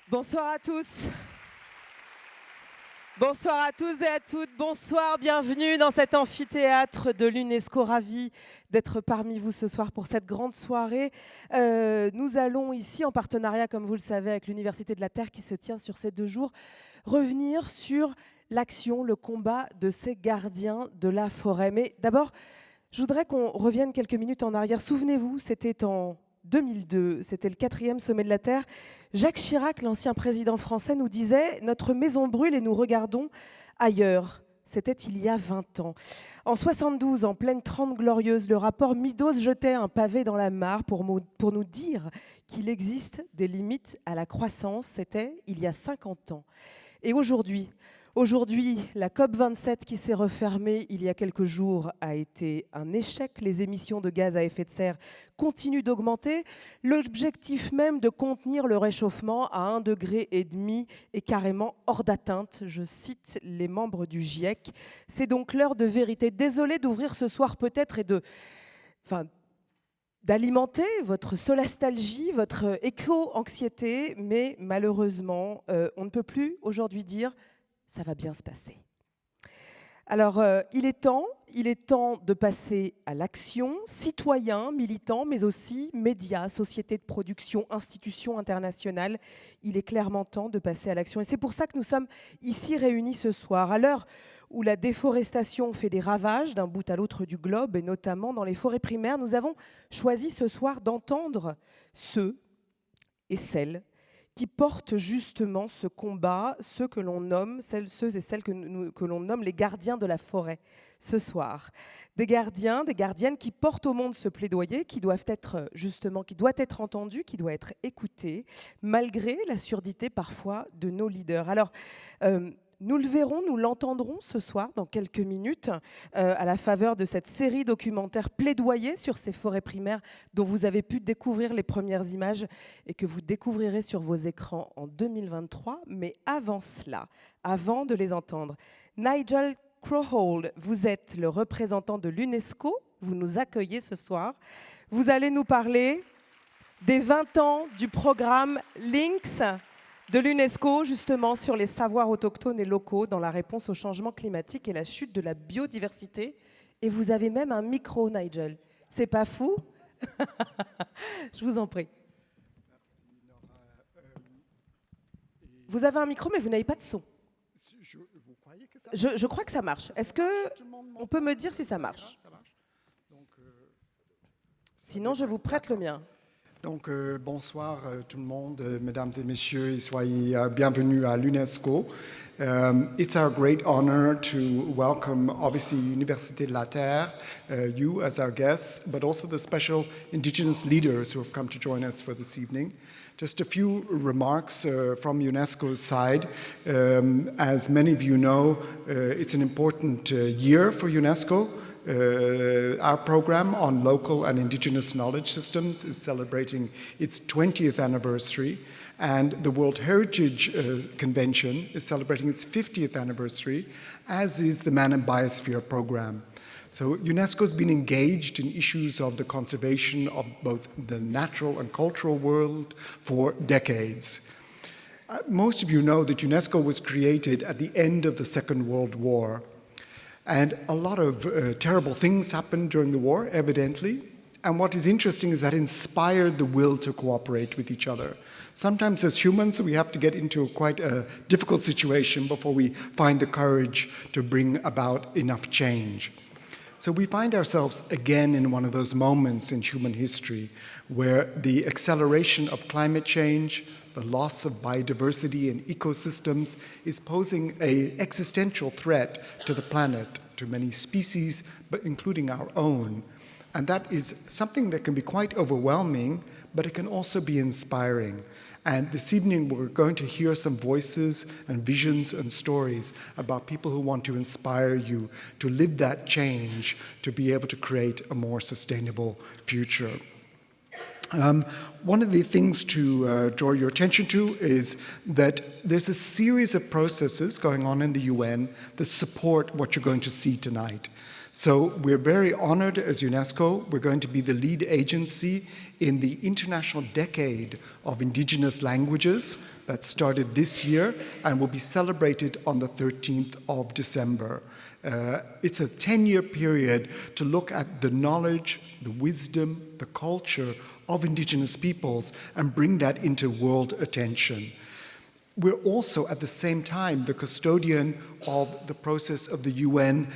Bonsoir à tous. Bonsoir à tous et à toutes. Bonsoir, bienvenue dans cet amphithéâtre de l'UNESCO. Ravi d'être parmi vous ce soir pour cette grande soirée. Nous allons ici, en partenariat, comme vous le savez, avec l'Université de la Terre qui se tient sur ces 2 jours, revenir sur l'action, le combat de ces gardiens de la forêt. Mais d'abord, je voudrais qu'on revienne quelques minutes en arrière. Souvenez-vous, c'était en 2002, c'était le 4e sommet de la Terre. Jacques Chirac, l'ancien président français, nous disait « Notre maison brûle et nous regardons ailleurs ». C'était il y a 20 ans. En 72, en pleine Trente Glorieuses, le rapport Meadows jetait un pavé dans la mare pour nous dire qu'il existe des limites à la croissance. C'était il y a 50 ans. Et aujourd'hui, la COP27 qui s'est refermée il y a quelques jours a été un échec. Les émissions de gaz à effet de serre continuent d'augmenter. L'objectif même de contenir le réchauffement à 1,5 degré est carrément hors d'atteinte. Je cite les membres du GIEC. C'est donc l'heure de vérité. Désolée d'ouvrir ce soir peut-être et d'alimenter votre solastalgie, votre éco-anxiété, mais malheureusement, on ne peut plus aujourd'hui dire ça va bien se passer. Alors, il est temps de passer à l'action, citoyens, militants, mais aussi médias, sociétés de production, institutions internationales. Il est clairement temps de passer à l'action. Et c'est pour ça que nous sommes ici réunis ce soir, à l'heure où la déforestation fait des ravages d'un bout à l'autre du globe, et notamment dans les forêts primaires. Nous avons choisi ce soir d'entendre ceux et celles qui portent justement ce combat, ceux que l'on nomme, ceux et celles que l'on nomme les gardiens de la forêt ce soir. Des gardiens, des gardiennes qui portent au monde ce plaidoyer, qui doit être entendu, qui doit être écouté, malgré la surdité parfois de nos leaders. Alors, nous le verrons, nous l'entendrons ce soir dans quelques minutes à la faveur de cette série documentaire plaidoyer sur ces forêts primaires dont vous avez pu découvrir les premières images et que vous découvrirez sur vos écrans en 2023. Mais avant cela, avant de les entendre, Nigel Crowhold, vous êtes le représentant de l'UNESCO, vous nous accueillez ce soir. Vous allez nous parler des 20 ans du programme LINKS de l'UNESCO, justement sur les savoirs autochtones et locaux dans la réponse au changement climatique et la chute de la biodiversité. Et vous avez même un micro, Nigel. C'est pas fou? Je vous en prie. Vous avez un micro, mais vous n'avez pas de son. Vous croyez que ça marche? Je crois que ça marche. Est-ce qu'on peut me dire si ça marche? Donc, sinon, je vous prête le mien. Donc, bonsoir tout le monde, mesdames et messieurs, et soyez bienvenus à l'UNESCO. It's our great honor to welcome, obviously, Université de la Terre, you as our guests, but also the special Indigenous leaders who have come to join us for this evening. Just a few remarks from UNESCO's side. As many of you know, it's an important year for UNESCO. Our program on local and indigenous knowledge systems is celebrating its 20th anniversary, and the World Heritage Convention is celebrating its 50th anniversary, as is the Man and Biosphere program. So UNESCO has been engaged in issues of the conservation of both the natural and cultural world for decades. Most of you know that UNESCO was created at the end of the Second World War. And a lot of terrible things happened during the war, evidently. And what is interesting is that inspired the will to cooperate with each other. Sometimes as humans, we have to get into quite a difficult situation before we find the courage to bring about enough change. So we find ourselves again in one of those moments in human history where the acceleration of climate change, the loss of biodiversity and ecosystems is posing an existential threat to the planet, to many species, but including our own. And that is something that can be quite overwhelming, but it can also be inspiring. And this evening, we're going to hear some voices and visions and stories about people who want to inspire you to live that change, to be able to create a more sustainable future. One of the things to draw your attention to is that there's a series of processes going on in the UN that support what you're going to see tonight. So we're very honored as UNESCO. We're going to be the lead agency in the International Decade of Indigenous Languages that started this year and will be celebrated on the 13th of December. It's a 10-year period to look at the knowledge, the wisdom, the culture of Indigenous peoples and bring that into world attention. We're also, at the same time, the custodian of the process of the UN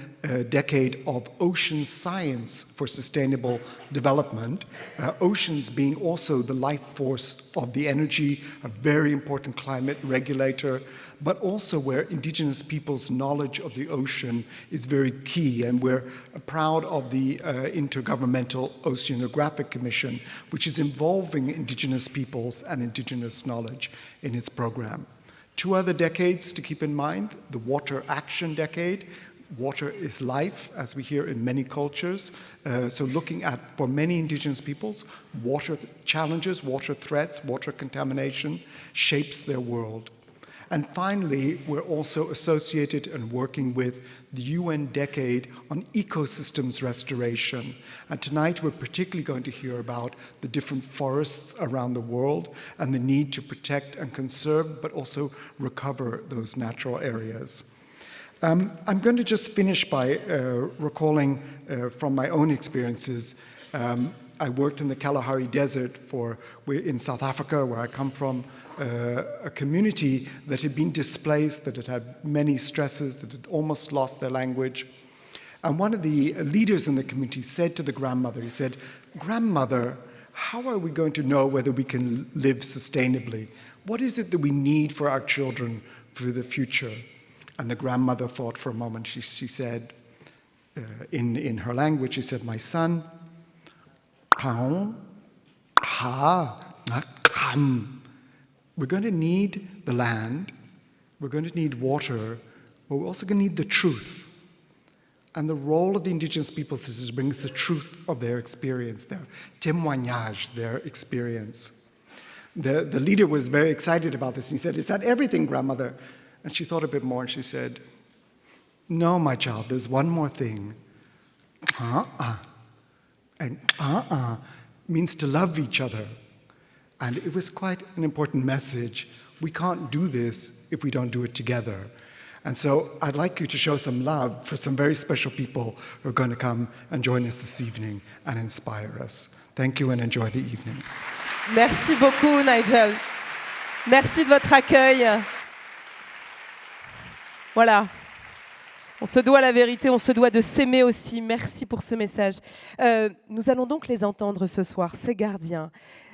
Decade of Ocean Science for Sustainable Development, oceans being also the life force of the energy, a very important climate regulator, but also where Indigenous peoples' knowledge of the ocean is very key. And we're proud of the Intergovernmental Oceanographic Commission, which is involving Indigenous peoples and Indigenous knowledge in its program. 2 other decades to keep in mind: the Water Action Decade. Water is life, as we hear in many cultures. So looking at, for many Indigenous peoples, water challenges, water threats, water contamination shapes their world. And finally, we're also associated and working with the UN Decade on Ecosystems Restoration. And tonight we're particularly going to hear about the different forests around the world and the need to protect and conserve, but also recover those natural areas. I'm going to just finish by recalling from my own experiences. I worked in the Kalahari Desert in South Africa, where I come from, a community that had been displaced, that had had many stresses, that had almost lost their language. And one of the leaders in the community said to the grandmother, he said, "Grandmother, how are we going to know whether we can live sustainably? What is it that we need for our children for the future?" And the grandmother thought for a moment. She said, in her language, she said, "My son, we're going to need the land, we're going to need water, but we're also going to need the truth. And the role of the Indigenous peoples is to bring us the truth of their experience, their témoignage, their experience." The leader was very excited about this. He said, "Is that everything, grandmother?" And she thought a bit more and she said, "No, my child, there's one more thing. And means to love each other." And it was quite an important message. We can't do this if we don't do it together. And so I'd like you to show some love for some very special people who are going to come and join us this evening and inspire us. Thank you and enjoy the evening. Merci beaucoup, Nigel. Merci de votre accueil. Voilà. On se doit la vérité, on se doit de s'aimer aussi. Merci pour ce message. Nous allons donc les entendre ce soir, ces gardiens.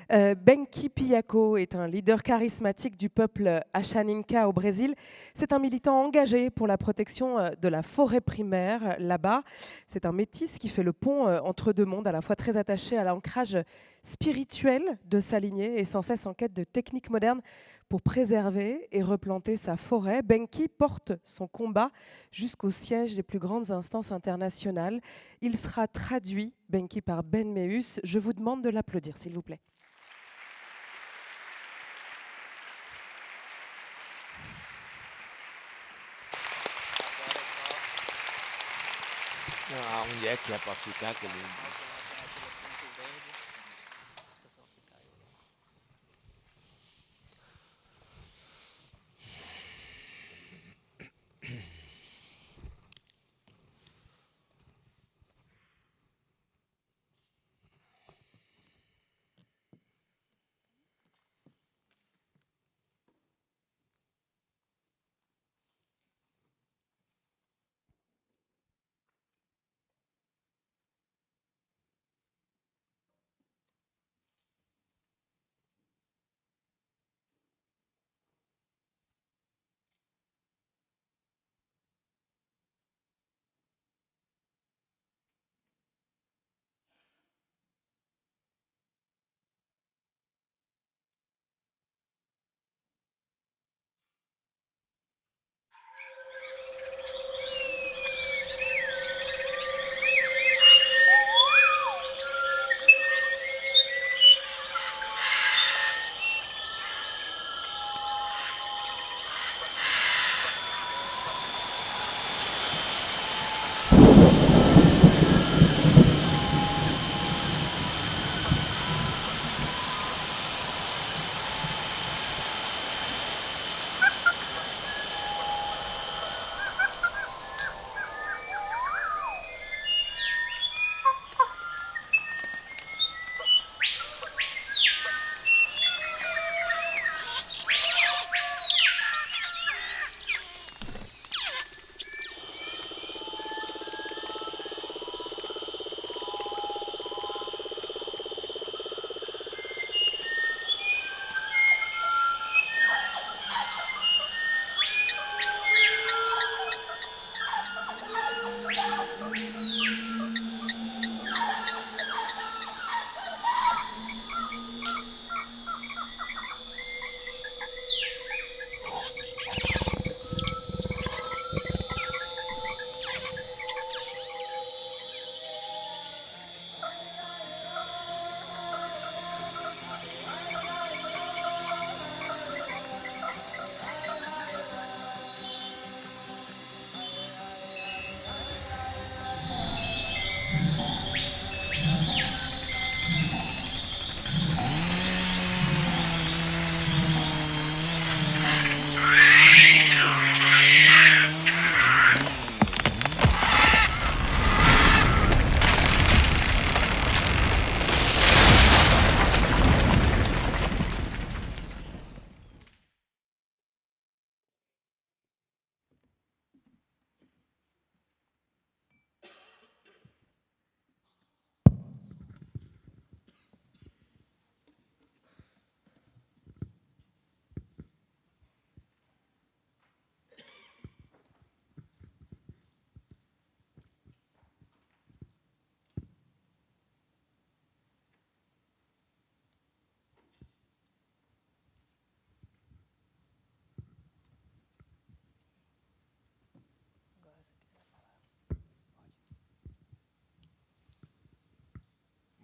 Benki Piyako est un leader charismatique du peuple Ashaninka au Brésil. C'est un militant engagé pour la protection de la forêt primaire là-bas. C'est un métis qui fait le pont entre deux mondes, à la fois très attaché à l'ancrage spirituel de sa lignée et sans cesse en quête de techniques modernes pour préserver et replanter sa forêt. Benki porte son combat jusqu'au siège des plus grandes instances internationales. Il sera traduit, Benki, par Ben Meus. Je vous demande de l'applaudir, s'il vous plaît. Onde é que é para ficar aquele...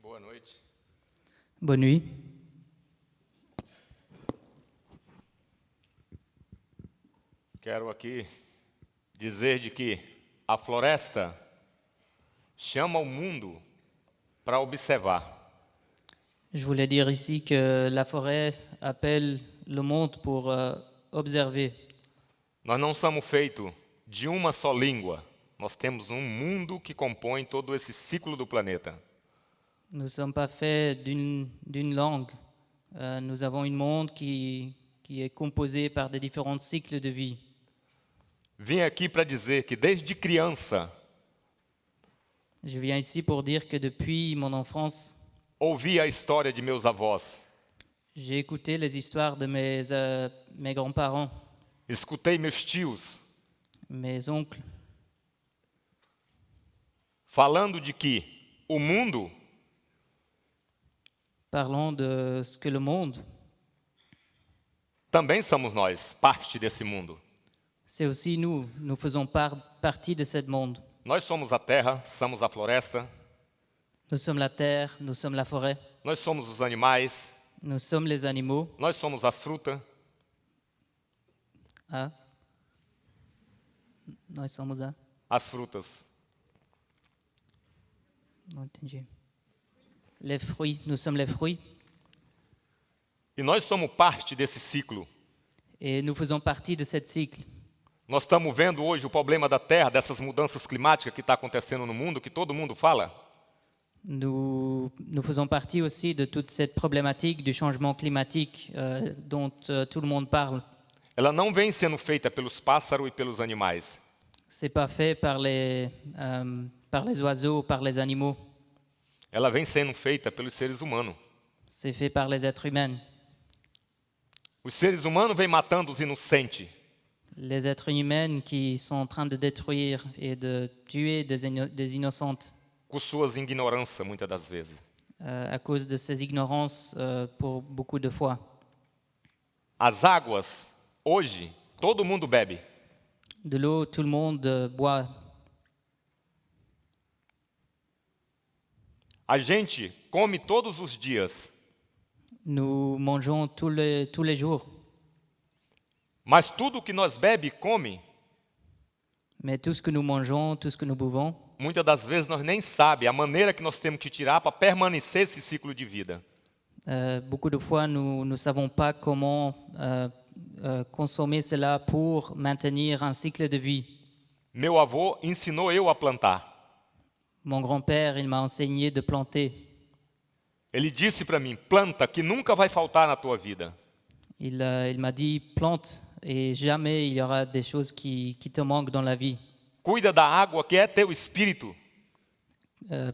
Boa noite. Bonne nuit. Quero aqui dizer de que a floresta chama o mundo para observar. Je voulais dire ici que la forêt appelle le monde pour observer. Nós não somos feitos de uma só língua. Nós temos um mundo que compõe todo esse ciclo do planeta. Nous ne sommes pas faits d'une langue. Nous avons un monde qui est composé par des différents cycles de vie. Vim aqui para dizer que desde criança Je viens ici pour dire que depuis mon enfance, ouvi a história de meus avós. j'ai écouté les histoires de mes grands-parents, Escutei meus tios mes oncles, falando de que o mundo parlant de ce que le monde, também somos nós, parte desse mundo. c'est aussi nous. Nous faisons partie de ce monde. Nós somos a terra, somos a floresta, Nous sommes la terre, nous sommes la forêt, nós somos os animais, nous sommes les animaux. nós somos as frutas, Ah. Nós somos a... as frutas. Não entendi. Les fruits, nous sommes les fruits. E nós somos parte desse ciclo. Et nous faisons partie de ce cycle. Nós estamos vendo hoje o problema da terra, dessas mudanças climáticas que está acontecendo no mundo, que todo mundo fala. Nous faisons partie aussi de toute cette problématique du changement climatique dont tout le monde parle. Ela não vem sendo feita pelos pássaros e pelos animais. C'est pas fait par les oiseaux, par les animaux. Ela vem sendo feita pelos seres humanos. C'est fait par les êtres humains. Os seres humanos vêm matando os inocentes. Les êtres humains qui sont en train de détruire et de tuer des innocentes Com suas ignorâncias, muitas das vezes. à cause de ces ignorances pour beaucoup de fois. As águas, hoje, todo mundo bebe. De l'eau, tout le monde boit. A gente come todos os dias, Nous mangeons tous les jours. mas tudo que nós bebe e come, Mais tout ce que nous mangeons, tout ce que nous buvons, muitas das vezes nós nem sabe a maneira que nós temos que tirar para permanecer esse ciclo de vida. beaucoup de fois, nous ne savons pas comment consommer cela pour maintenir un cycle de vie. Meu avô ensinou eu a plantar. Mon grand-père, il m'a enseigné de planter. Ele disse para mim, planta que nunca vai faltar na tua vida. Il m'a dit, plante et jamais il y aura des choses qui te manquent dans la vie. Cuida da água que é teu espírito.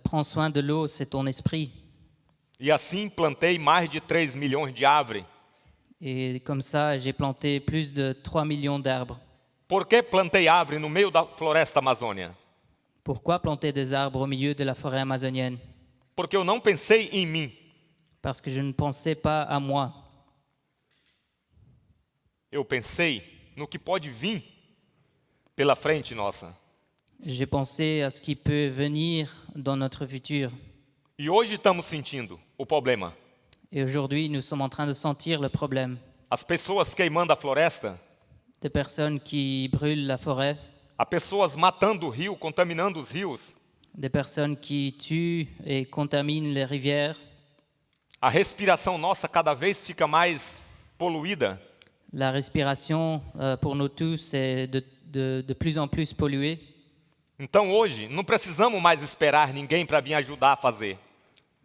Prends soin de l'eau, c'est ton esprit. E assim plantei mais de 3 milhões de árvores. Et comme ça, j'ai planté plus de 3 millions d'arbres. Por que plantei árvore no meio da floresta amazônia? Pourquoi planter des arbres au milieu de la forêt amazonienne? Porque eu não pensei em mim. Parce que je ne pensais pas à moi. Eu pensei no que pode vir pela frente nossa. J'ai pensé à ce qui peut venir dans notre futur. E hoje estamos sentindo o problema. Et aujourd'hui, nous sommes en train de sentir le problème. As pessoas queimando a floresta, Des personnes qui brûlent la forêt, as pessoas matando o rio, contaminando os rios, des personnes qui tuent et contaminent les rivières. a respiração nossa cada vez fica mais poluída. La respiration, pour nous tous, est de plus en plus polluée. Então hoje não precisamos mais esperar ninguém para vir ajudar a fazer.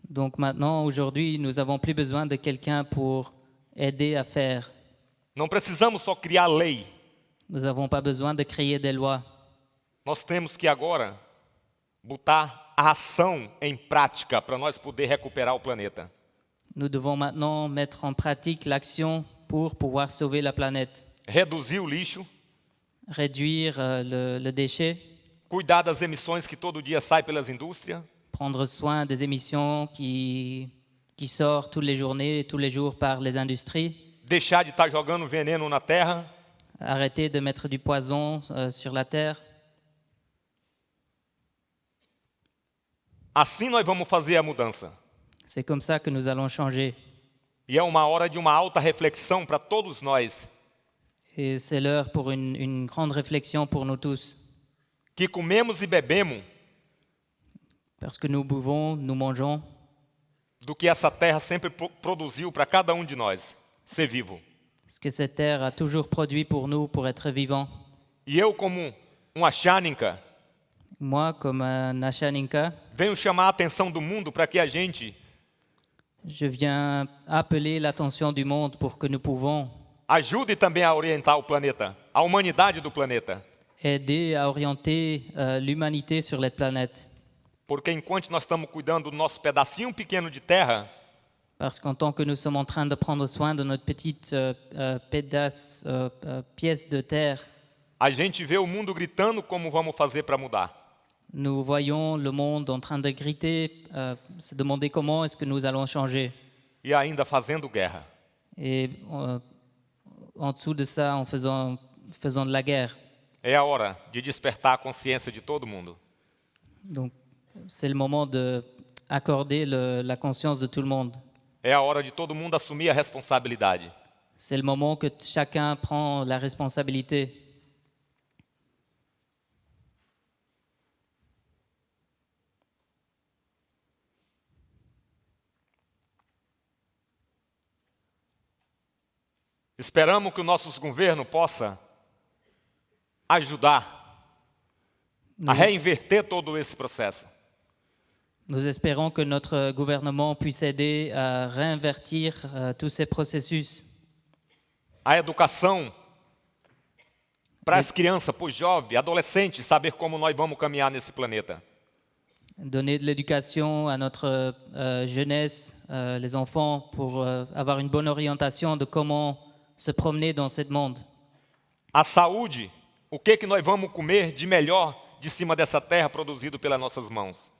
Donc maintenant, aujourd'hui, nous n'avons plus besoin de quelqu'un pour aider à faire. Não precisamos só criar lei. Nous n'avons pas besoin de créer des lois. Nós temos que agora botar a ação em prática para nós poder recuperar o planeta. Nous devons maintenant mettre en pratique l'action pour pouvoir sauver la planète. Reduzir o lixo, Réduire le déchet, cuidar das emissões que todo dia saem pelas indústrias, prendre soin des émissions qui sortent toutes les journées, tous les jours par les industries, deixar de estar jogando veneno na terra, arrêter de mettre du poison sur la terre. assim nós vamos fazer a mudança. C'est comme ça que nous allons changer. E é uma hora de uma alta reflexão para todos nós, Et c'est l'heure pour une grande réflexion pour nous tous. que comemos e bebemos Parce que nous buvons, nous mangeons do que essa terra sempre produziu para cada de nós, ser vivo. ce que cette terre a toujours produit pour nous, pour être vivants. E eu, como um Achaninka, Moi, comme un Ashaninka, venho chamar a atenção do mundo para que a gente je viens appeler l'attention du monde pour que nous pouvons ajude também a orientar o planeta, a humanidade do planeta. aider à orienter l'humanité sur cette planète. Porque enquanto nós estamos cuidando do nosso pedacinho pequeno de terra, Parce qu'en tant que nous sommes en train de prendre soin de notre petite pièce de terre, a gente vê o mundo gritando como vamos fazer para mudar. nous voyons le monde en train de griter, se demander comment est-ce que nous allons changer. E ainda fazendo guerra. Et en dessous de ça, en faisant de la guerre. É a hora de despertar a consciência de todo mundo. Donc, c'est le moment d'accorder la conscience de tout le monde. É a hora de todo mundo assumir a responsabilidade. C'est le moment que chacun prend la responsabilité. Esperamos que o nosso governo possa ajudar a reinverter todo esse processo. Nous espérons que notre gouvernement puisse aider à réinvertir tous ces processus. A educação para as crianças, para os jovens, adolescentes, saber como nós vamos caminhar nesse planeta. Donner de l'éducation à notre jeunesse, les enfants, pour avoir une bonne orientation de comment se promener dans ce monde. A saúde, o que nós vamos comer de melhor de cima dessa terra produzido pelas nossas mãos.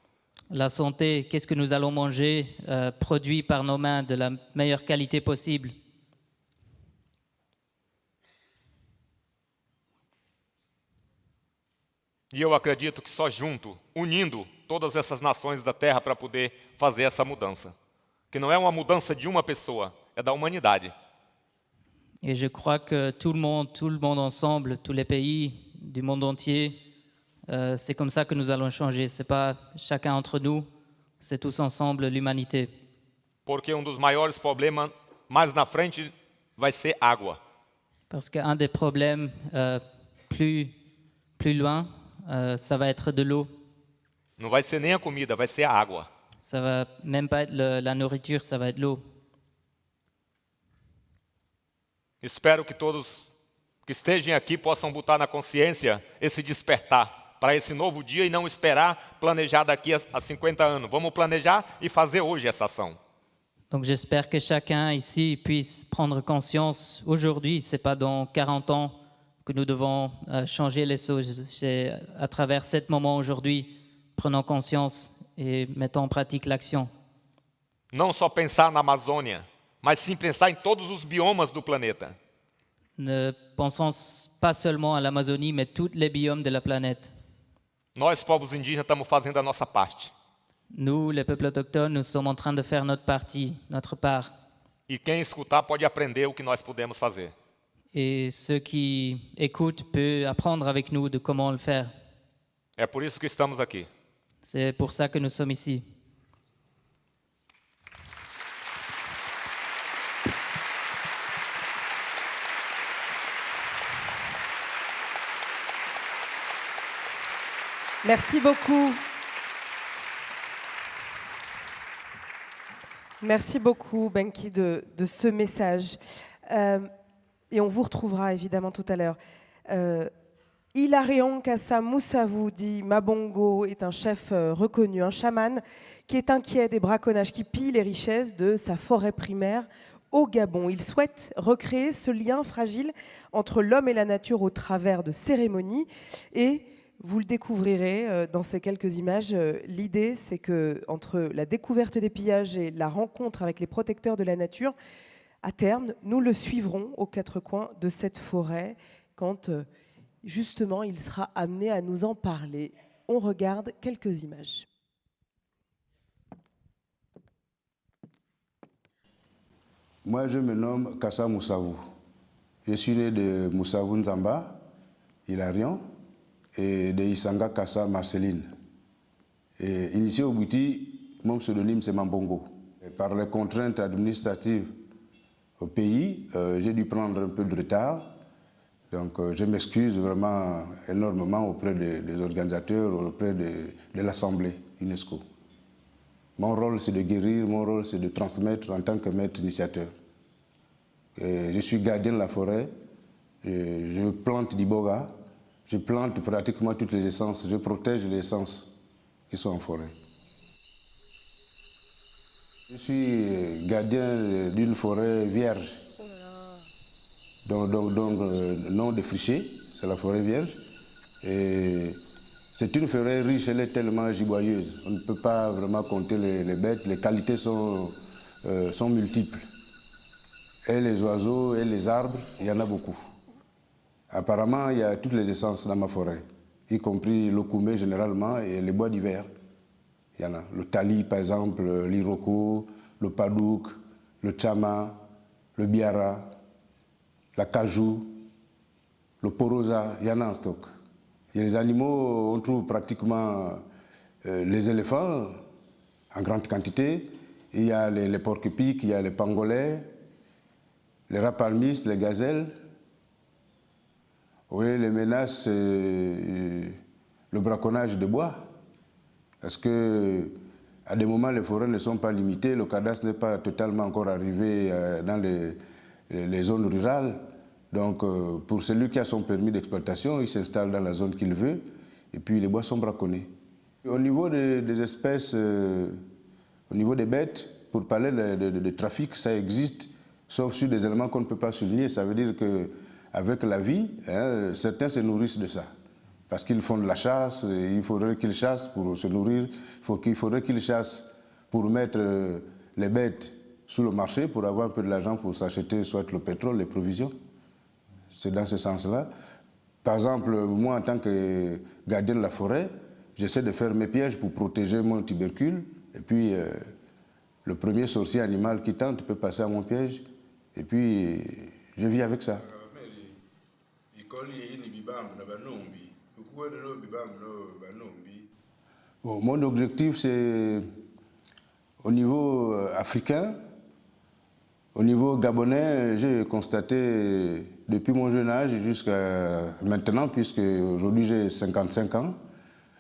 La santé, qu'est-ce que nous allons manger produit par nos mains de la meilleure qualité possible. E eu acredito que só junto, unindo todas essas nações da terra para poder fazer essa mudança. Que não é uma mudança de uma pessoa, é da humanidade. Et je crois que tout le monde ensemble, tous les pays du monde entier, c'est comme ça que nous allons changer. C'est pas chacun entre nous, c'est tous ensemble l'humanité. Porque dos maiores problemas mais na frente vai ser água. Parce qu'un des problèmes plus loin, ça va être de l'eau. Não vai ser nem a comida, vai ser a água. Ça va même pas être la nourriture, ça va être l'eau. Espero que todos que estejam aqui possam botar na consciência esse despertar para esse novo dia e não esperar planejar daqui a 50 anos. Vamos planejar e fazer hoje essa ação. Donc j'espère que chacun ici puisse prendre conscience aujourd'hui, c'est pas dans 40 ans que nous devons changer les choses. C'est à travers ce moment aujourd'hui, prenons conscience et mettons en pratique l'action. Não só pensar na Amazônia, mas sim pensar em todos os biomas do planeta. Ne pensons pas seulement à l'Amazonie, mais tous les biomes de la planète. Nós, povos indígenas, estamos fazendo a nossa parte. Nous, les peuples autochtones, nous sommes en train de faire notre partie, notre part. E quem escutar pode aprender o que nós podemos fazer. Et ceux qui écoutent peuvent apprendre avec nous de comment le faire. É por isso que estamos aqui. C'est pour ça que nous sommes ici. Merci beaucoup. Merci beaucoup, Benki, de ce message. Et on vous retrouvera évidemment tout à l'heure. Hilarion Kassa Moussavou dit Mabongo est un chef reconnu, un chaman qui est inquiet des braconnages qui pillent les richesses de sa forêt primaire au Gabon. Il souhaite recréer ce lien fragile entre l'homme et la nature au travers de cérémonies. Et vous le découvrirez dans ces quelques images. L'idée, c'est que entre la découverte des pillages et la rencontre avec les protecteurs de la nature, à terme, nous le suivrons aux quatre coins de cette forêt quand justement il sera amené à nous en parler. On regarde quelques images. Moi, je me nomme Kassa Moussavou. Je suis né de Moussavou Nzamba, Hilarion, et de Isanga Kassa Marceline. Et initié au Bouti, mon pseudonyme c'est Mambongo. Et par les contraintes administratives au pays, j'ai dû prendre un peu de retard. Donc je m'excuse vraiment énormément auprès des organisateurs, auprès de l'Assemblée UNESCO. Mon rôle c'est de guérir, mon rôle c'est de transmettre en tant que maître initiateur. Et je suis gardien de la forêt, je plante d'Iboga, je plante pratiquement toutes les essences, je protège les essences qui sont en forêt. Je suis gardien d'une forêt vierge, donc non défrichée, c'est la forêt vierge. Et c'est une forêt riche, elle est tellement giboyeuse, on ne peut pas vraiment compter les bêtes, les qualités sont multiples. Et les oiseaux et les arbres, il y en a beaucoup. Apparemment, il y a toutes les essences dans ma forêt, y compris le koumé généralement et les bois d'hiver. Il y en a. Le tali, par exemple, l'iroko, le padouk, le tchama, le biara, la cajou, le porosa, il y en a en stock. Et les animaux, on trouve pratiquement les éléphants en grande quantité. Il y a les porcs-épics, il y a les pangolins, les rapalmistes, les gazelles. Oui, les menaces, le braconnage de bois. Parce que à des moments, les forêts ne sont pas limitées, le cadastre n'est pas totalement encore arrivé dans les zones rurales. Donc, pour celui qui a son permis d'exploitation, il s'installe dans la zone qu'il veut, et puis les bois sont braconnés. Au niveau des espèces, au niveau des bêtes, pour parler de trafic, ça existe, sauf sur des éléments qu'on ne peut pas souligner. Ça veut dire qu'avec la vie, certains se nourrissent de ça. Parce qu'ils font de la chasse, il faudrait qu'ils chassent pour se nourrir, il faudrait qu'ils chassent pour mettre les bêtes sur le marché, pour avoir un peu de l'argent pour s'acheter soit le pétrole, les provisions. C'est dans ce sens-là. Par exemple, moi en tant que gardien de la forêt, j'essaie de faire mes pièges pour protéger mon tubercule, et puis le premier sorcier animal qui tente peut passer à mon piège, et puis je vis avec ça. Bon, mon objectif, c'est au niveau africain, au niveau gabonais, j'ai constaté depuis mon jeune âge jusqu'à maintenant, puisque aujourd'hui j'ai 55 ans,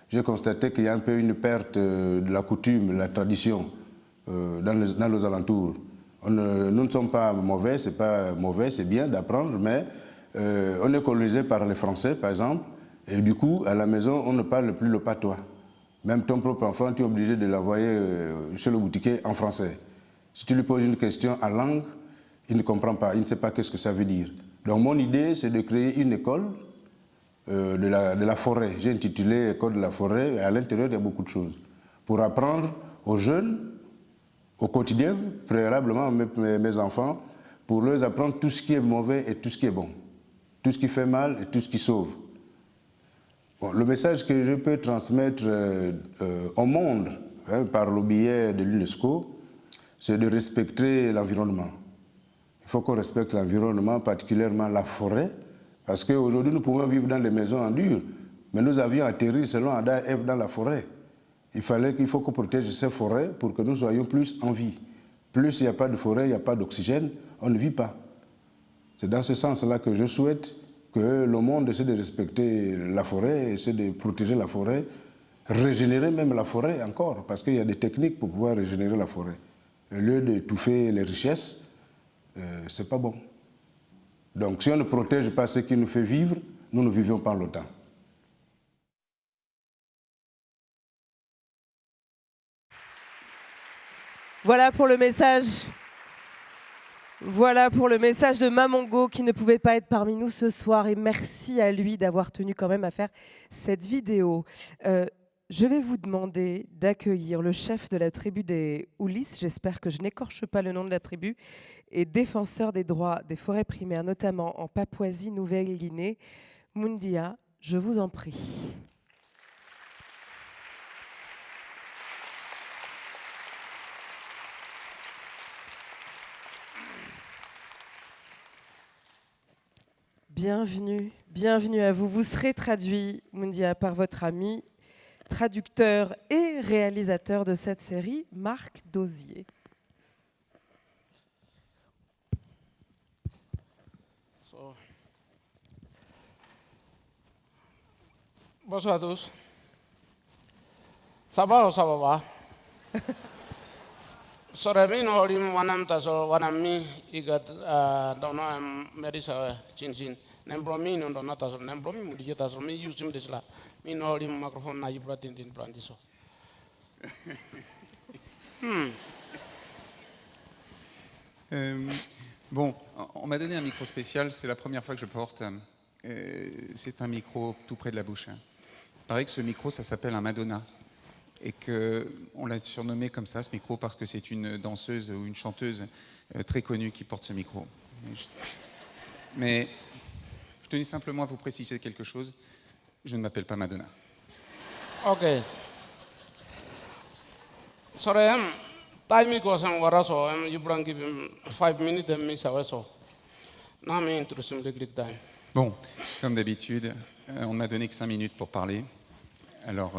j'ai constaté qu'il y a un peu une perte de la coutume, de la tradition dans nos alentours. Nous ne sommes pas mauvais, c'est bien d'apprendre, mais on est colonisé par les Français, par exemple, et du coup, à la maison, on ne parle plus le patois. Même ton propre enfant, tu es obligé de l'envoyer chez le boutiquier en français. Si tu lui poses une question en langue, il ne comprend pas, il ne sait pas ce que ça veut dire. Donc mon idée, c'est de créer une école de la forêt. J'ai intitulé École de la forêt, et à l'intérieur, il y a beaucoup de choses. Pour apprendre aux jeunes, au quotidien, préalablement mes enfants, pour leur apprendre tout ce qui est mauvais et tout ce qui est bon. Tout ce qui fait mal et tout ce qui sauve. Bon, le message que je peux transmettre au monde par le biais de l'UNESCO, c'est de respecter l'environnement. Il faut qu'on respecte l'environnement, particulièrement la forêt, parce qu'aujourd'hui nous pouvons vivre dans des maisons en dur, mais nous avions atterri selon Ada et Ève dans la forêt. Il faut qu'on protège ces forêts pour que nous soyons plus en vie. Plus il n'y a pas de forêt, il n'y a pas d'oxygène, on ne vit pas. C'est dans ce sens-là que je souhaite que le monde essaie de respecter la forêt, essaie de protéger la forêt, régénérer même la forêt encore, parce qu'il y a des techniques pour pouvoir régénérer la forêt. Au lieu d'étouffer les richesses, c'est pas bon. Donc si on ne protège pas ce qui nous fait vivre, nous ne vivions pas longtemps. Voilà pour le message. Voilà pour le message de Mamongo qui ne pouvait pas être parmi nous ce soir, et merci à lui d'avoir tenu quand même à faire cette vidéo. Je vais vous demander d'accueillir le chef de la tribu des Oulis, j'espère que je n'écorche pas le nom de la tribu, et défenseur des droits des forêts primaires, notamment en Papouasie-Nouvelle-Guinée. Moundia, je vous en prie. Bienvenue, bienvenue à vous. Vous serez traduit, Moundia, par votre ami, traducteur et réalisateur de cette série, Marc Dosier. Bonsoir à tous. Ça va ou ça va pas? Sorry, no rim wanam taso wanami igat dono am merisa chin nembromi no dono taso nembromi mudi taso mi use him this la mi no rim microphone na yibra tin brandiso. Bon, on m'a donné un micro spécial, c'est la première fois que je porte. C'est un micro tout près de la bouche. Il paraît que ce micro, ça s'appelle un Madonna. Et qu'on l'a surnommé comme ça, ce micro, parce que c'est une danseuse ou une chanteuse très connue qui porte ce micro. Mais je tenais simplement à vous préciser quelque chose. Je ne m'appelle pas Madonna. Okay. Sorry, time ko sam waraso you bring give him 5 minutes and me so. Na me introduce the Greek time. Bon, comme d'habitude, on ne m'a donné que 5 minutes pour parler. Alors,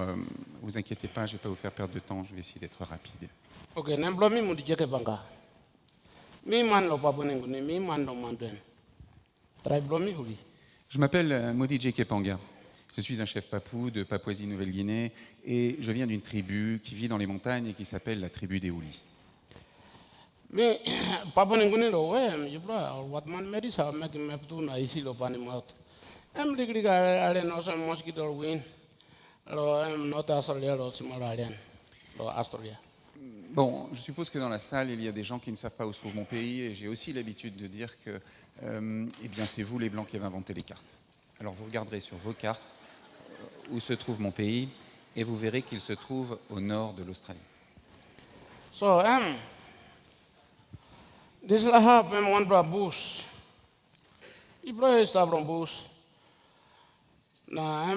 vous inquiétez pas, je ne vais pas vous faire perdre de temps, je vais essayer d'être rapide. Ok, nemblomi mudi jeke banga. Mi man lo babonenguni, mi man lo manduen. Triblomi huli. Je m'appelle Modi Kepanga. Je suis un chef papou de Papouasie-Nouvelle-Guinée et je viens d'une tribu qui vit dans les montagnes et qui s'appelle la tribu des Houlis. Mi babonenguni lo we, yibra what man medisa make map tu na isi lo pani maut. Ligri ale no some mosquito win. Bon, je suppose que dans la salle, il y a des gens qui ne savent pas où se trouve mon pays et j'ai aussi l'habitude de dire que eh bien, c'est vous les Blancs qui avez inventé les cartes. Alors vous regarderez sur vos cartes où se trouve mon pays et vous verrez qu'il se trouve au nord de l'Australie. So, this is one bus. Ibra is from bus. Na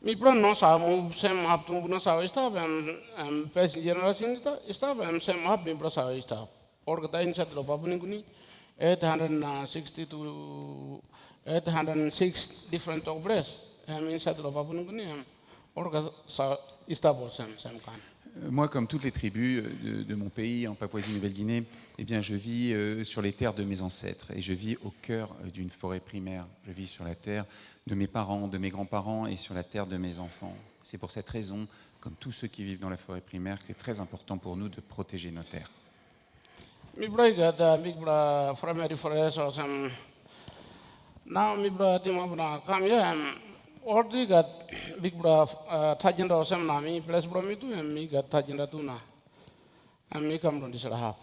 mi no sa mu sem hap tu no sa staff first generation staff sem hap mi sa staff organization set lo babuni kuni 860 to 806 different obres in set lo babuni kuni orga sa staff sem kan. Moi, comme toutes les tribus de mon pays, en Papouasie-Nouvelle-Guinée, eh bien, je vis sur les terres de mes ancêtres et je vis au cœur d'une forêt primaire. Je vis sur la terre de mes parents, de mes grands-parents et sur la terre de mes enfants. C'est pour cette raison, comme tous ceux qui vivent dans la forêt primaire, qu'il est très important pour nous de protéger nos terres. Mi braiga da big bra primary forest or some now mi bra dimabra come here ordi gat big bra tajinda or some nami plus bro mi tu mi gat tajinda tu na mi kam don disra half.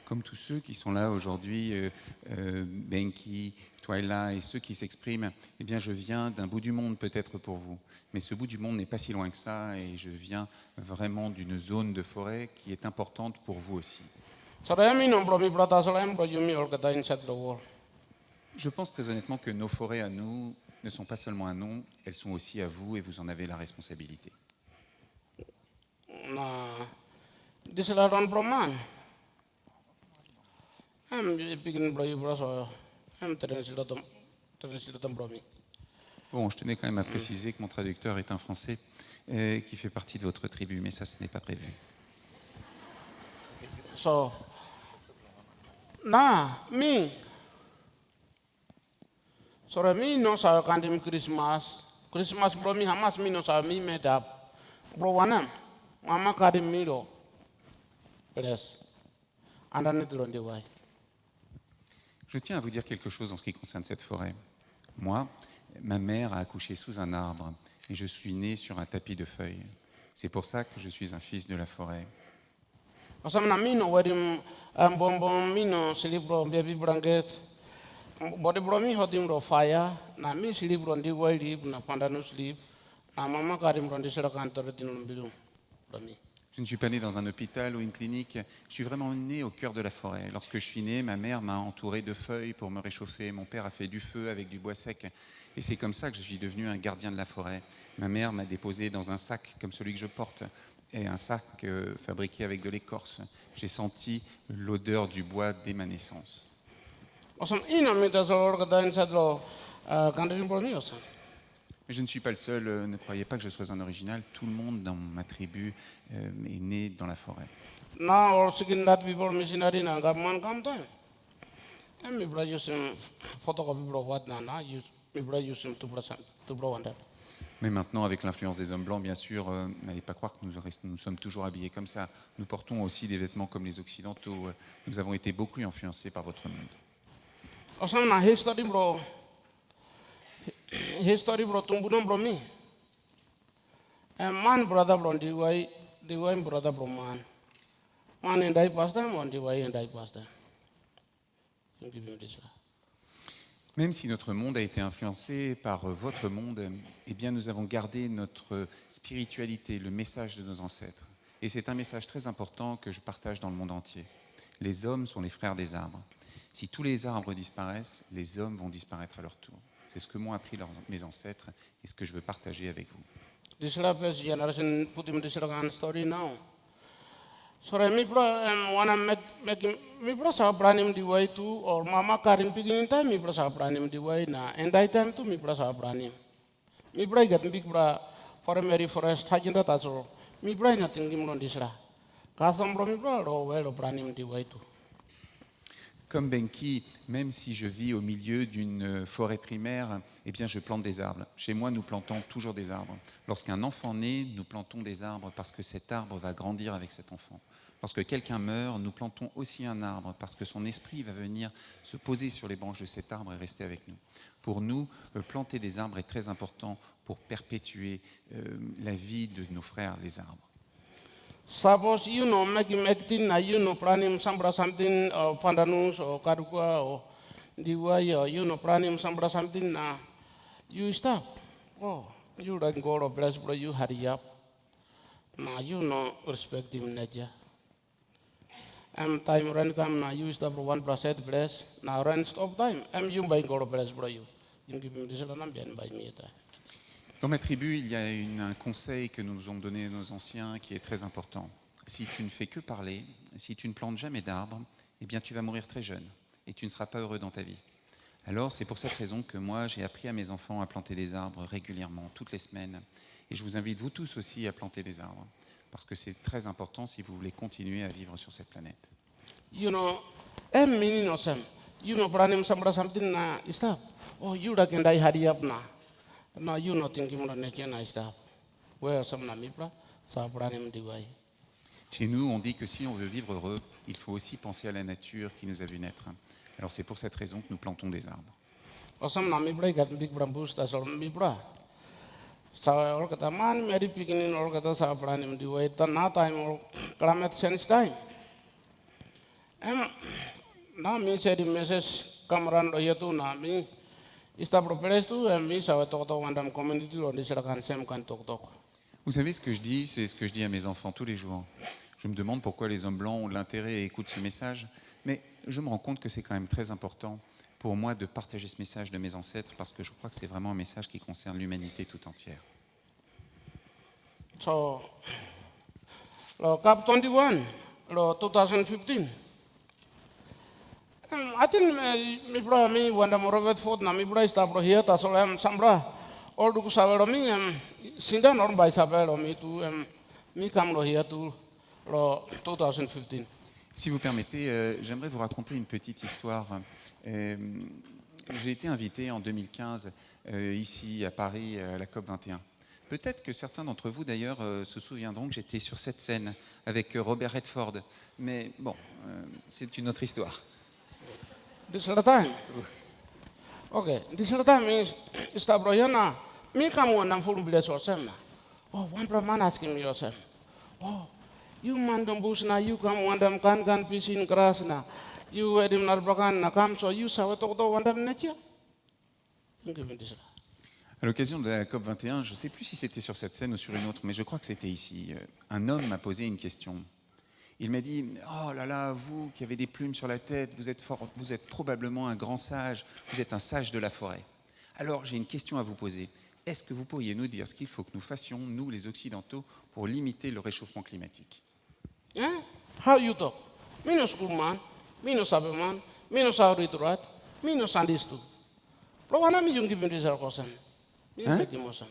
Comme tous ceux qui sont là aujourd'hui, Benki, Twyla et ceux qui s'expriment, eh bien, je viens d'un bout du monde peut-être pour vous. Mais ce bout du monde n'est pas si loin que ça et je viens vraiment d'une zone de forêt qui est importante pour vous aussi. Je pense très honnêtement que nos forêts à nous ne sont pas seulement un nom, elles sont aussi à vous et vous en avez la responsabilité. Bon, je tenais quand même à préciser que mon traducteur est un Français qui fait partie de votre tribu, mais ça, ce n'est pas prévu. So, me. Sorry, me no sa kandim Christmas. Christmas bro mi hamas mi no sa mi made up. Bro wanam. Mama kadim mi do. Yes. Underneath on the way. Je tiens à vous dire quelque chose en ce qui concerne cette forêt. Moi, ma mère a accouché sous un arbre et je suis né sur un tapis de feuilles. C'est pour ça que je suis un fils de la forêt. Asam na mi no wedim bom mi no sleep bro baby blanket. Body bro mi hodim ro fire. Na mi sleep bro ndi wild na panda no sleep. Na mama kadim bro ndi sera kantor tinum bilum. Bro. Je ne suis pas né dans un hôpital ou une clinique, je suis vraiment né au cœur de la forêt. Lorsque je suis né, ma mère m'a entouré de feuilles pour me réchauffer. Mon père a fait du feu avec du bois sec. Et c'est comme ça que je suis devenu un gardien de la forêt. Ma mère m'a déposé dans un sac comme celui que je porte, et un sac fabriqué avec de l'écorce. J'ai senti l'odeur du bois dès ma naissance. Osam ina mita so orgata inside lo country promi osam. Mais je ne suis pas le seul, ne croyez pas que je sois un original. Tout le monde dans ma tribu est né dans la forêt. Na or sikin that people missionary na government come time. And mi bra use photocopy bro what na use mi bra use to bro one. Mais maintenant, avec l'influence des hommes blancs, bien sûr, n'allez pas croire que nous sommes toujours habillés comme ça. Nous portons aussi des vêtements comme les Occidentaux. Nous avons été beaucoup influencés par votre monde. Osam na history bro tumbunam bro mi. And man brother bro diwai brother bro man. Man and I pasta, man diwai and I pasta. You give him this. Même si notre monde a été influencé par votre monde, eh bien nous avons gardé notre spiritualité, le message de nos ancêtres. Et c'est un message très important que je partage dans le monde entier. Les hommes sont les frères des arbres. Si tous les arbres disparaissent, les hommes vont disparaître à leur tour. C'est ce que m'ont appris mes ancêtres et ce que je veux partager avec vous. This is generation put him this story now. So mi bro wanna make mi bro sa pranim diwai tu or mama karim pigin time mi bro sa pranim diwai na and I time tu mi bro sa pranim. Mi bro get big bro for a merry forest hajinda taso. Mi bro na tingim lon disra. Kasam bro mi bro ro well pranim diwai tu. Comme Benki, même si je vis au milieu d'une forêt primaire, eh bien je plante des arbres. Chez moi, nous plantons toujours des arbres. Lorsqu'un enfant naît, nous plantons des arbres parce que cet arbre va grandir avec cet enfant. Lorsque quelqu'un meurt, nous plantons aussi un arbre parce que son esprit va venir se poser sur les branches de cet arbre et rester avec nous. Pour nous, planter des arbres est très important pour perpétuer la vie de nos frères, les arbres. Suppose you know making na you know pranim sambra something pandanus or karukua or diwai or you know pranim sambra something na you stop. Oh, you don't go to bless bro you hurry up. Na you know respect him nature. Time run come na you stop 1% bless. Now run stop time. You by go to bless bro you. You give him this one bien by me. Dans ma tribu, il y a un conseil que nous ont donné nos anciens qui est très important. Si tu ne fais que parler, si tu ne plantes jamais d'arbres, eh bien tu vas mourir très jeune et tu ne seras pas heureux dans ta vie. Alors c'est pour cette raison que moi j'ai appris à mes enfants à planter des arbres régulièrement, toutes les semaines. Et je vous invite vous tous aussi à planter des arbres parce que c'est très important si vous voulez continuer à vivre sur cette planète. You know, meaning awesome. You know pranim sambra something na stop. Oh, you da can die hurry up na. No, you not thinking about nature and stuff. Where some namipra, sa pranim diwai. Chez nous, on dit que si on veut vivre heureux, il faut aussi penser à la nature qui nous a vu naître. Alors c'est pour cette raison que nous plantons des arbres. Awesome namipra got big bamboo tas or mipra. Sa or kata man meri picking or kata sa pranim diwai. Na time or climate change time. Na mi said the message kamaran do yatu na mi. Ista properes tu mi sa tok wandam community on diserakan sem kan tok. Vous savez ce que je dis, c'est ce que je dis à mes enfants tous les jours. Je me demande pourquoi les hommes blancs ont l'intérêt et écoutent ce message, mais je me rends compte que c'est quand même très important pour moi de partager ce message de mes ancêtres parce que je crois que c'est vraiment un message qui concerne l'humanité tout entière. So, lo Cap 21, lo 2015. I think mi bro mi wanda morovet fort na mi bro sta bro here ta so sambra or du savero mi sinda norm by savero mi tu mi kam lo here tu lo 2015. Si vous permettez, j'aimerais vous raconter une petite histoire. J'ai été invité en 2015 ici à Paris à la COP 21. Peut-être que certains d'entre vous d'ailleurs se souviendront que j'étais sur cette scène avec Robert Redford, mais bon, c'est une autre histoire. This is the time. Okay, this is the time is bro yana. Mi kam wanda full bless or sem. Oh, one bro man asking me yourself. Oh, you man don't bush na you come wanda kan pisin keras na. You edim nar brokan na kam so you saw to wanda nature. À l'occasion de la COP 21, je ne sais plus si c'était sur cette scène ou sur une autre, mais je crois que c'était ici. Un homme m'a posé une question. Il m'a dit « Oh là là, vous qui avez des plumes sur la tête, vous êtes probablement un grand sage, vous êtes un sage de la forêt. Alors j'ai une question à vous poser. Est-ce que vous pourriez nous dire ce qu'il faut que nous fassions, nous les Occidentaux, pour limiter le réchauffement climatique ?» How you talk? Me no school man, me no sabe man, me no sabe rat. Me no Sundays too. Bro, wana me yung give me this question. Me Hein? make emotion.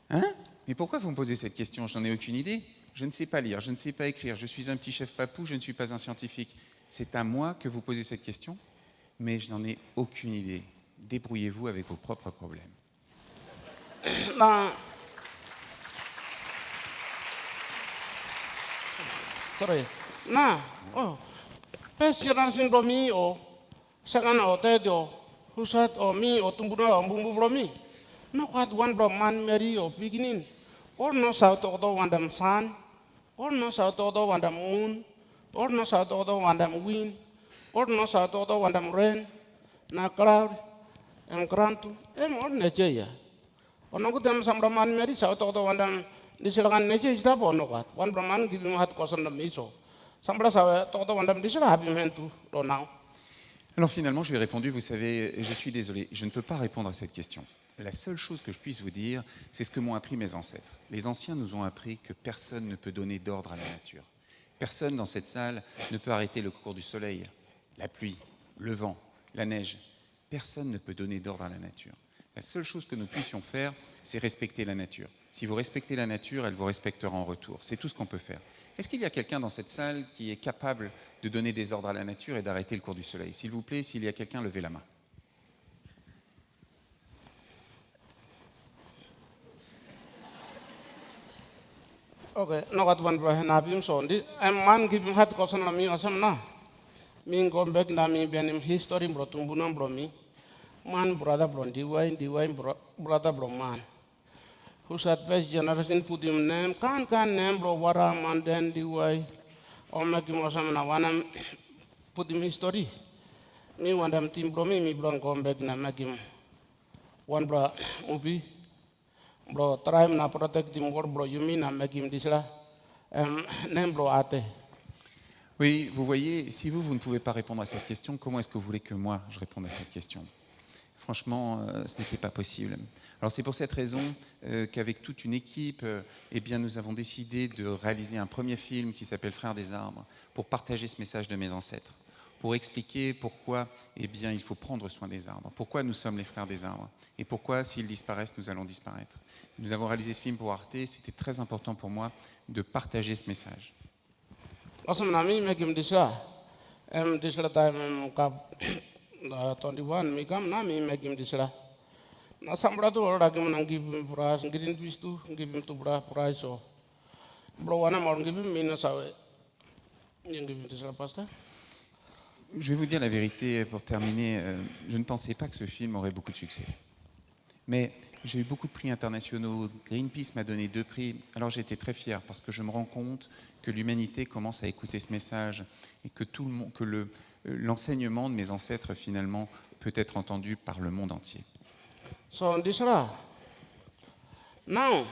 Hein? Mais pourquoi vous me posez cette question? Je n'en ai aucune idée. Je ne sais pas lire, je ne sais pas écrire, je suis un petit chef papou, je ne suis pas un scientifique. C'est à moi que vous posez cette question, mais je n'en ai aucune idée. Débrouillez-vous avec vos propres problèmes. Na, sorry. Na, oh, first generation bro me or second or third or who said or me or tumbuna or bumbu bro me. No what one bro man marry or beginning. Or no south or the one them sun. Or no south or the one them moon. Or no south or the one them wind. Or no south or the one them rain. Na cloud and grantu. Or nature ya. Ono ko dem sam raman meri sa to wandam disilakan neche ista po no kat wan raman gibi hat kosan dam iso sambra sa to wandam disila habi mentu do now. Alors finalement, je lui ai répondu, vous savez, je suis désolé, je ne peux pas répondre à cette question. La seule chose que je puisse vous dire, c'est ce que m'ont appris mes ancêtres. Les anciens nous ont appris que personne ne peut donner d'ordre à la nature. Personne dans cette salle ne peut arrêter le cours du soleil, la pluie, le vent, la neige. Personne ne peut donner d'ordre à la nature. La seule chose que nous puissions faire, c'est respecter la nature. Si vous respectez la nature, elle vous respectera en retour. C'est tout ce qu'on peut faire. Est-ce qu'il y a quelqu'un dans cette salle qui est capable de donner des ordres à la nature et d'arrêter le cours du soleil? S'il vous plaît, s'il y a quelqu'un, levez la main. Okay, no kat wan bro na bim so ndi man gibi hat kosan na mi asam na. Mi go back na mi benim history bro tumbuna bro mi. Man brother bro diwain brother bro man. Who said first generation put him name kan name bro wara man then diwai. O make him asam na wanam put him history. Me wandam team bro me bro go back na make him one bro ubi. Bro, try na protect him word bro, you mean na make him this la. Name bro ate. Oui, vous voyez, si vous ne pouvez pas répondre à cette question, comment est-ce que vous voulez que moi, je réponde à cette question? Franchement, ce n'était pas possible. Alors c'est pour cette raison qu'avec toute une équipe, eh bien, nous avons décidé de réaliser un premier film qui s'appelle Frères des arbres, pour partager ce message de mes ancêtres, pour expliquer pourquoi eh bien, il faut prendre soin des arbres, pourquoi nous sommes les frères des arbres, et pourquoi s'ils disparaissent, nous allons disparaître. Nous avons réalisé ce film pour Arte, c'était très important pour moi de partager ce message. Awesome na mi make him this la. This la time kap 21 mi kam na mi make him this la. Na sambra tu ora gim nang give him prize, green twist tu give him to bra prize so. Bro wana more give him mina sawe. You give him this la pasta. Je vais vous dire la vérité pour terminer. Je ne pensais pas que ce film aurait beaucoup de succès. Mais j'ai eu beaucoup de prix internationaux. Greenpeace m'a donné 2 prix. Alors j'ai été très fier parce que je me rends compte que l'humanité commence à écouter ce message et que tout le monde, que l'enseignement de mes ancêtres finalement peut être entendu par le monde entier. So this la. Now,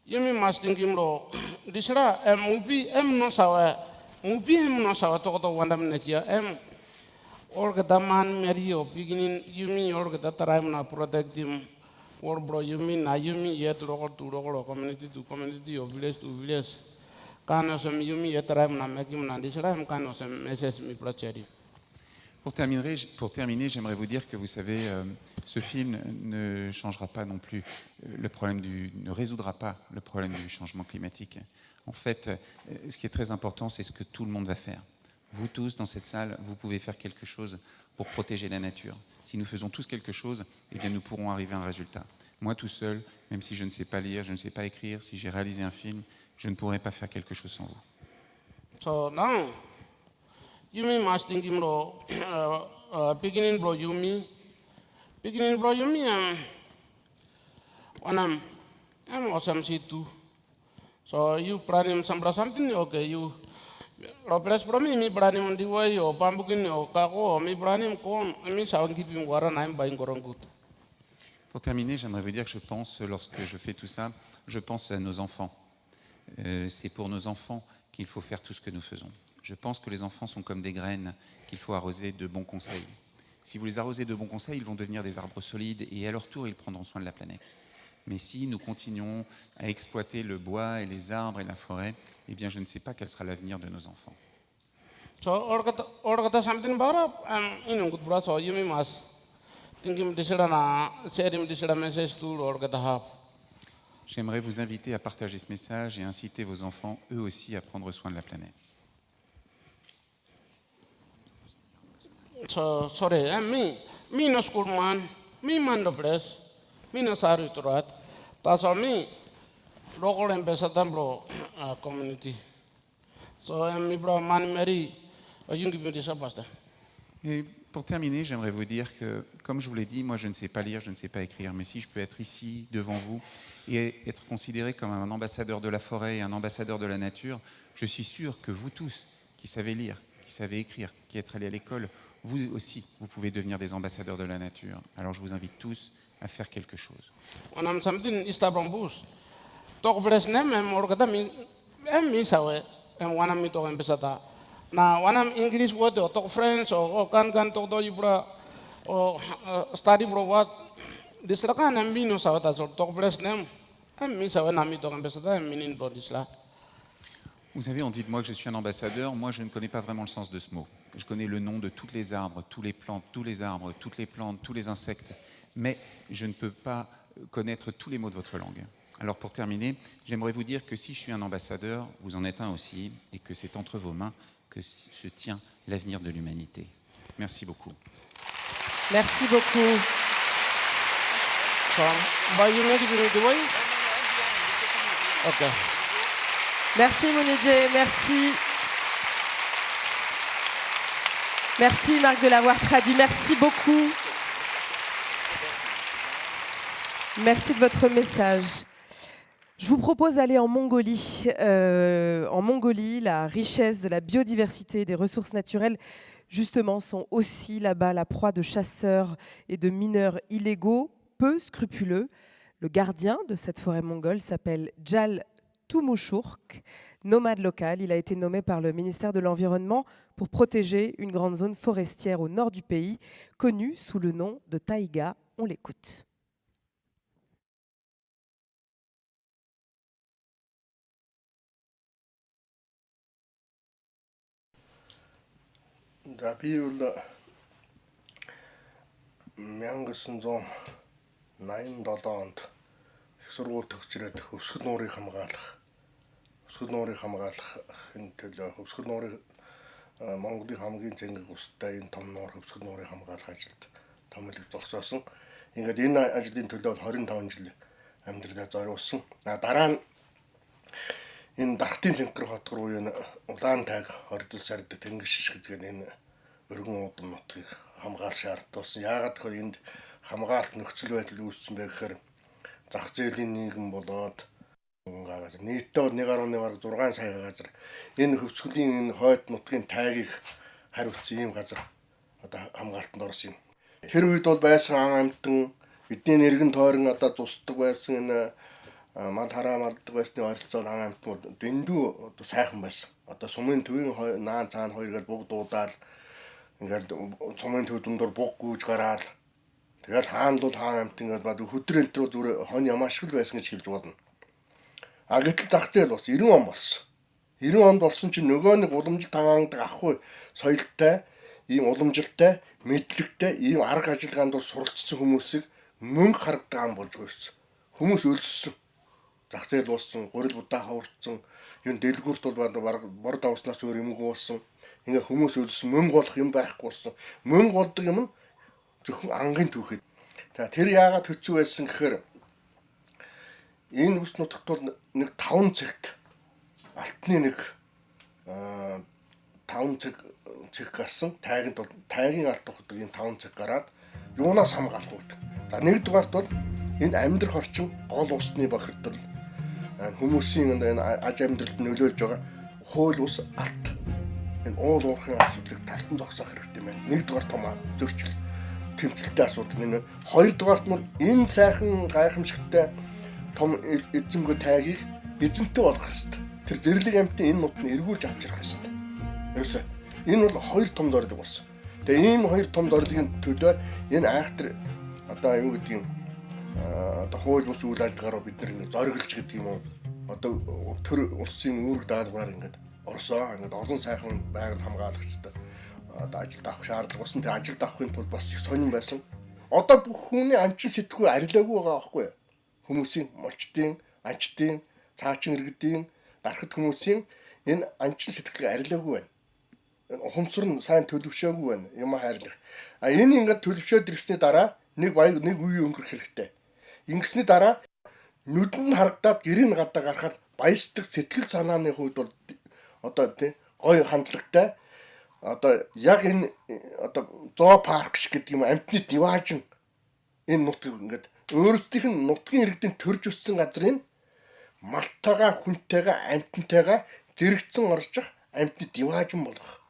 you mean must think him lo. This la movie no sawe. Movie no sawe to wandam netia or the man Mario beginning you mean or the time na protect him or bro you mean na you mean yet to community to community or village to village. Can of some you mean yet time na make him na this time can of some message me placeri. Pour terminer, j'aimerais vous dire que vous savez, ce film ne changera pas non plus le problème ne résoudra pas le problème du changement climatique. En fait, ce qui est très important, c'est ce que tout le monde va faire. Vous tous, dans cette salle, vous pouvez faire quelque chose pour protéger la nature. Si nous faisons tous quelque chose, eh bien, nous pourrons arriver à un résultat. Moi, tout seul, même si je ne sais pas lire, je ne sais pas écrire, si j'ai réalisé un film, je ne pourrais pas faire quelque chose sans vous. So now, you mean must think him lo beginning bro you mean when I'm awesome see too. So you plan him something okay you. Lo press pro mi berani mandi way o pambukin o kako mi berani kon mi sawan kipi ngwara naim bain korongut. Pour terminer, j'aimerais vous dire que je pense, lorsque je fais tout ça, je pense à nos enfants. C'est pour nos enfants qu'il faut faire tout ce que nous faisons. Je pense que les enfants sont comme des graines qu'il faut arroser de bons conseils. Si vous les arrosez de bons conseils, ils vont devenir des arbres solides et à leur tour, ils prendront soin de la planète. Mais si nous continuons à exploiter le bois et les arbres et la forêt, eh bien, je ne sais pas quel sera l'avenir de nos enfants. So orgata something bara in good bra so you mas thinking disera na sharing disera message to orgata have. J'aimerais vous inviter à partager ce message et inciter vos enfants, eux aussi, à prendre soin de la planète. So sorry, me no school man, me man the place, me no sorry to that. That's all me local ambassador bro community. So me bro man Mary, you give me this pastor. Et pour terminer, j'aimerais vous dire que, comme je vous l'ai dit, moi je ne sais pas lire, je ne sais pas écrire, mais si je peux être ici, devant vous, et être considéré comme un ambassadeur de la forêt et un ambassadeur de la nature, je suis sûr que vous tous, qui savez lire, qui savez écrire, qui êtes allés à l'école, vous aussi, vous pouvez devenir des ambassadeurs de la nature. Alors je vous invite tous à faire quelque chose. On am something Instagram boost. Talk bless name orgata me sawe one am to ambassador. Na one am English word or talk French or can talk do ibra or study bro what this la kan am no sawe ta talk bless name me sawe na mi to ambassador meaning bro this la. Vous savez, on dit de moi que je suis un ambassadeur. Moi, je ne connais pas vraiment le sens de ce mot. Je connais le nom de tous les arbres, tous les plantes, tous les arbres, toutes les plantes, tous les insectes. Mais je ne peux pas connaître tous les mots de votre langue. Alors, pour terminer, j'aimerais vous dire que si je suis un ambassadeur, vous en êtes un aussi, et que c'est entre vos mains que se tient l'avenir de l'humanité. Merci beaucoup. Merci beaucoup. So, by you make it the way? Okay. Merci Mounidjé, merci. Merci Marc de l'avoir traduit, merci beaucoup. Merci de votre message. Je vous propose d'aller en Mongolie. En Mongolie, la richesse de la biodiversité et des ressources naturelles, justement, sont aussi là-bas la proie de chasseurs et de mineurs illégaux, peu scrupuleux. Le gardien de cette forêt mongole s'appelle Jal Tumushurk, nomade local. Il a été nommé par le ministère de l'Environnement pour protéger une grande zone forestière au nord du pays, connue sous le nom de taïga. On l'écoute. За би бол 1987 онд их сургууль төгсрээд өвсгөл нуурыг хамгаалахын төлөө өвсгөл нуурыг Монголын хамгийн зэнгэг устай энэ том нуур өвсгөл нуурыг хамгаалах ажилд томилог зогсоосон. Ингээд энэ ажлын төлөө 25 жил амьдралаа зориулсан. Дараа нь энэ Дархтын цэнхэр хот руу энэ Улаан тайг ордол сард тэнгис шиш гэдэг энэ өргөн удам нутгийг хамгаалах шаардлагатай. Яагаад гэвэл энд хамгаалалт нөхцөл байдал үүссэн бэ гэхээр зах зээлийн нийгэм болоод нийтдээ 1.6 сая газар энэ хөвсгөлийн энэ хойд нутгийн тайгийг хариуцсан ийм газар одоо хамгаалтанд орсон юм. Тэр үед бол байсан ан амтан эдний нэргэн тойрон одоо зусдаг байсан энэ мал хараа малдаг байсны ойролцоол ан амтан бол дэндүү одоо сайхан байсан. Одоо сумын төвийн наан цаана хоёр гал буг дуудаал ингээд сумын төв дундор буг гүйж гараад тэгэл хаан бол хаан амт ингээд бод хөдрөнт рүү зүр хон ямаашгил байсан гэж хэлж болно. А гэтэл зах зээл бас 90 он болсон. 90 онд болсон чинь нөгөө нэг уламжлалт хангадаг ахгүй соёлтой, ийм уламжлалтай, мэдлэгтэй, ийм арга ажиллагаанд бол суралцсан хүмүүсийг мөнгө харагдаг ам болж байсан. Хүмүүс өлссөн. Зах зээл болсон, гурил будаа хаварцсан, юм дэлгүүрт бол бор давснаас өөр юмгүй болсон. Ингээ хүмүүс өлссөн, мөнгө болох юм байхгүй болсон. Мөнгө болдог юм нь зөвхөн ангийн түүхэд. За тэр яагаад төцөө байсан гэхээр энэ ус нутагт бол нэг 5 цагт алтны нэг 5 цаг гарсан. Тайганд бол тайгийн алт ухдаг энэ 5 цаг гараад юунаас хамгаалах вэ? За нэгдүгээрт бол энэ амьдрах орчин гол усны бохирдол хүмүүсийн энэ аж амьдралд нөлөөлж байгаа хууль ус алт. Энэ уул уурхайн асуудлыг талсан зогсоох хэрэгтэй байна. Нэгдүгээр том зөрчил тэмцэлтэй асуудал энэ. Хоёрдугаарт нь энэ сайхан гайхамшигтай том эзэмгүй тайгийг эзэнтэй болгох хэрэгтэй. Тэр зэрлэг амьтын энэ нутны эргүүлж авчрах хэрэгтэй. Ерөөсөө энэ бол хоёр том зорилго болсон. Тэгээ ийм хоёр том зорилгын төлөө энэ айхтар одоо юу гэдэг юм одоо хууль бус үйл ажиллагаараа бид нэг зориглож гэдэг юм уу? Одоо төр улсын үүрэг даалгавраар ингээд Оросоо ингээд олон сайхан байгаль хамгаалагчтай одоо ажилд авах шаардлага болсон. Тэгээ ажилд авахын тулд бас их сонирн байсан. Одоо бүх хүний анчин сэтгүү арилаагүй байгаа байхгүй юу? Хүмүүсийн мочдын, анчдын, цаачин иргэдийн, дарахт хүмүүсийн энэ анчин сэтгэлийг арилаагүй байна. Энэ ухамсар нь сайн төлөвшөөгүй байна. Юм хайрлах. А энэ ингээд төлөвшөөд ирсний дараа нэг үе өнгөрөх хэрэгтэй. Ингэсний дараа нүдэнд харагдаад гэрийн гадаа гарахад баясдаг сэтгэл санааны хувьд бол одоо тий гоё хандлагатай одоо яг энэ одоо зоопарк шиг гэдэг юм амьтны диваажин энэ нутгийг ингээд өөрсдийнх нь нутгийн иргэдийн төрж өссөн газрын малтайгаа хүнтэйгээ амьтантайгаа зэрэгцэн орчих амьтны диваажин болгох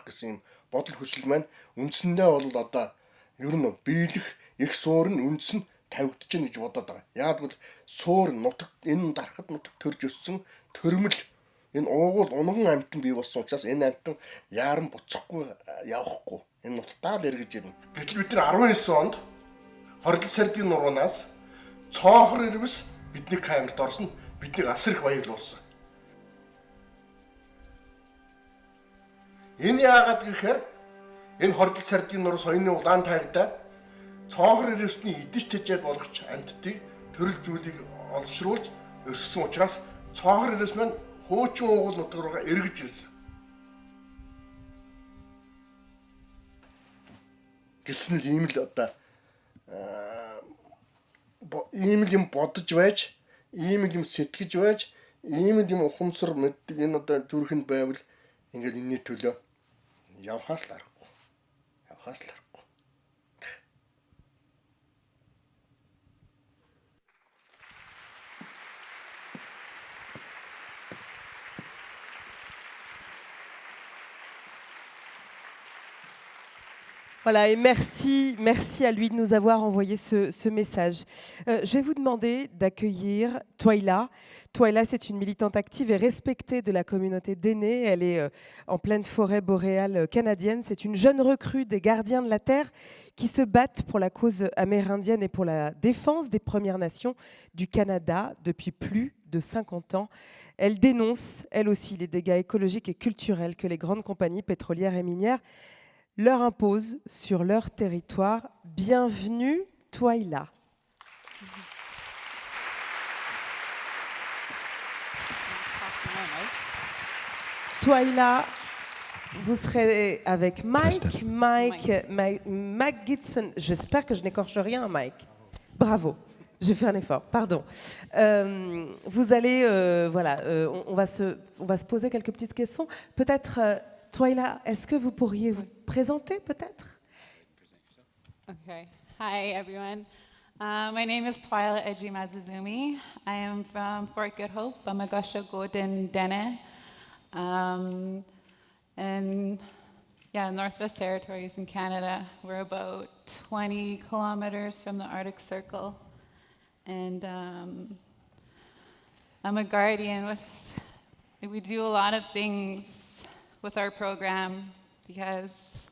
гэсэн юм бодол хүсэл маань үндсэндээ бол одоо ер нь биелэх их суур нь үндэс нь тавигдаж байна гэж бодоод байгаа. Яг бол суур нутаг энэ дарахад нутаг төрж өссөн төрмөл энэ уугуул унган амьтан бий болсон учраас энэ амьтан яаран буцахгүй явахгүй энэ нутагтаа л эргэж ирнэ. Гэтэл бид нар 19 онд хордол сардгийн нуруунаас цоохор ирвэс бидний камерт орсон биднийг асар их баярлуулсан. Энэ яагаад гэхээр энэ хордол сардгийн нур соёлын улаан тайгтай цоохор ирвэсний идэж тэжээд болгоч амьтдыг төрөл зүйлийг олшруулж өссөн учраас цоохор ирвэс маань хуучин уугуул нутаг руугаа эргэж ирсэн. Гэсэн л ийм л одоо ийм л юм бодож байж, ийм л юм сэтгэж байж, ийм л юм ухамсар мэддэг энэ одоо зүрхэнд байвал ингээд энэний төлөө явхаас л аргагүй. Voilà, et merci à lui de nous avoir envoyé ce message. Je vais vous demander d'accueillir Twyla. Twyla, c'est une militante active et respectée de la communauté d'aînés. Elle est en pleine forêt boréale canadienne. C'est une jeune recrue des Gardiens de la Terre qui se battent pour la cause amérindienne et pour la défense des Premières Nations du Canada depuis plus de 50 ans. Elle dénonce, elle aussi, les dégâts écologiques et culturels que les grandes compagnies pétrolières et minières leur impose sur leur territoire. Bienvenue, Twyla. Twyla, vous serez avec Mike Gitson. J'espère que je n'écorche rien, Mike. Bravo. J'ai fait un effort, pardon. Vous allez, on va se poser quelques petites questions. Peut-être... Twyla, est-ce que vous pourriez vous présenter peut-être? Okay. Hi, everyone. My name is Twyla Ejimazuzumi. I am from Fort Good Hope, Bamagosha Golden Dene. And yeah, Northwest Territories in Canada. We're about 20 kilometers from the Arctic Circle. And I'm a guardian we do a lot of things with our program because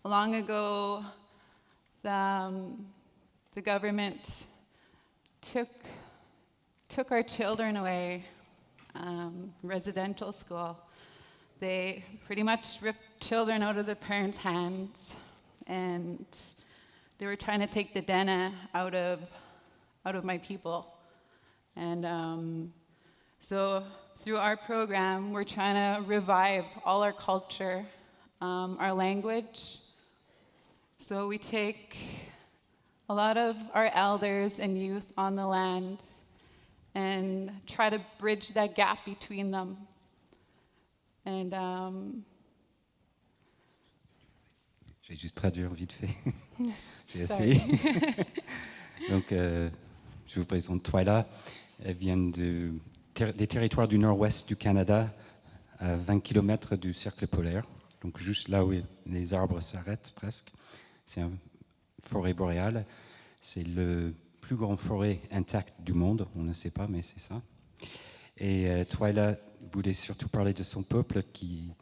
long ago the government took our children away, residential school. They pretty much ripped children out of their parents' hands, and they were trying to take the Dene out of my people. And so through our program, we're trying to revive all our culture, our language. So we take a lot of our elders and youth on the land and try to bridge that gap between them. And je vais juste traduire vite fait. J'ai essayé. Donc, je vous présente Twyla. Elle vient des territoires du nord-ouest du Canada, à 20 km du cercle polaire, donc juste là où les arbres s'arrêtent presque. C'est une forêt boréale. C'est le plus grand forêt intacte du monde, on ne sait pas, mais c'est ça. Et Twyla voulait surtout parler de son peuple qui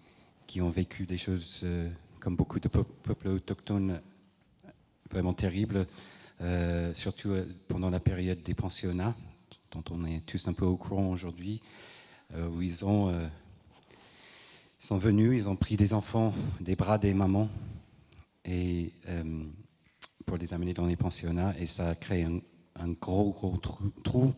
ont vécu des choses, comme beaucoup de peuples autochtones, vraiment terribles, surtout pendant la période des pensionnats, dont on est tous un peu au courant aujourd'hui. où ils sont venus, ils ont pris des enfants des bras des mamans et pour les amener dans les pensionnats, et ça a créé un gros trou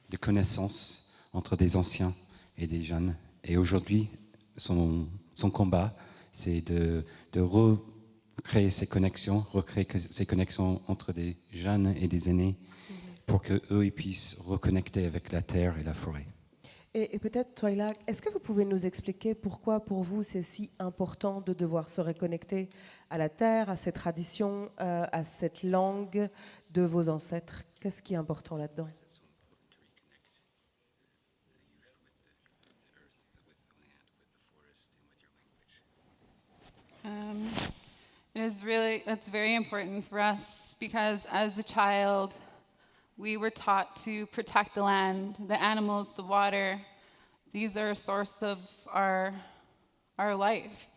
de connaissances entre des anciens et des jeunes. Et aujourd'hui, son combat, c'est de recréer ces connexions entre des jeunes et des aînés pour qu'eux puissent reconnecter avec la terre et la forêt. Et peut-être, Twyla, est-ce que vous pouvez nous expliquer pourquoi pour vous c'est si important de devoir se reconnecter à la terre, à ces traditions, à cette langue de vos ancêtres? Qu'est-ce qui est important là-dedans? That's very important for us because as a child, we were taught to protect the land, the animals, the water. These are a source of our life.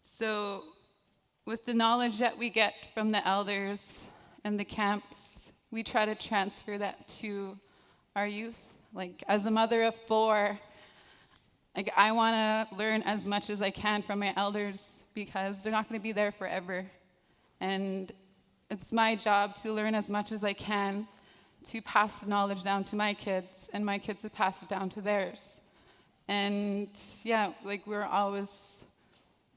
So with the knowledge that we get from the elders and the camps, we try to transfer that to our youth. Like as a mother of 4, like I want to learn as much as I can from my elders because they're not going to be there forever. And it's my job to learn as much as I can to pass the knowledge down to my kids, and my kids to pass it down to theirs. And yeah, like we're always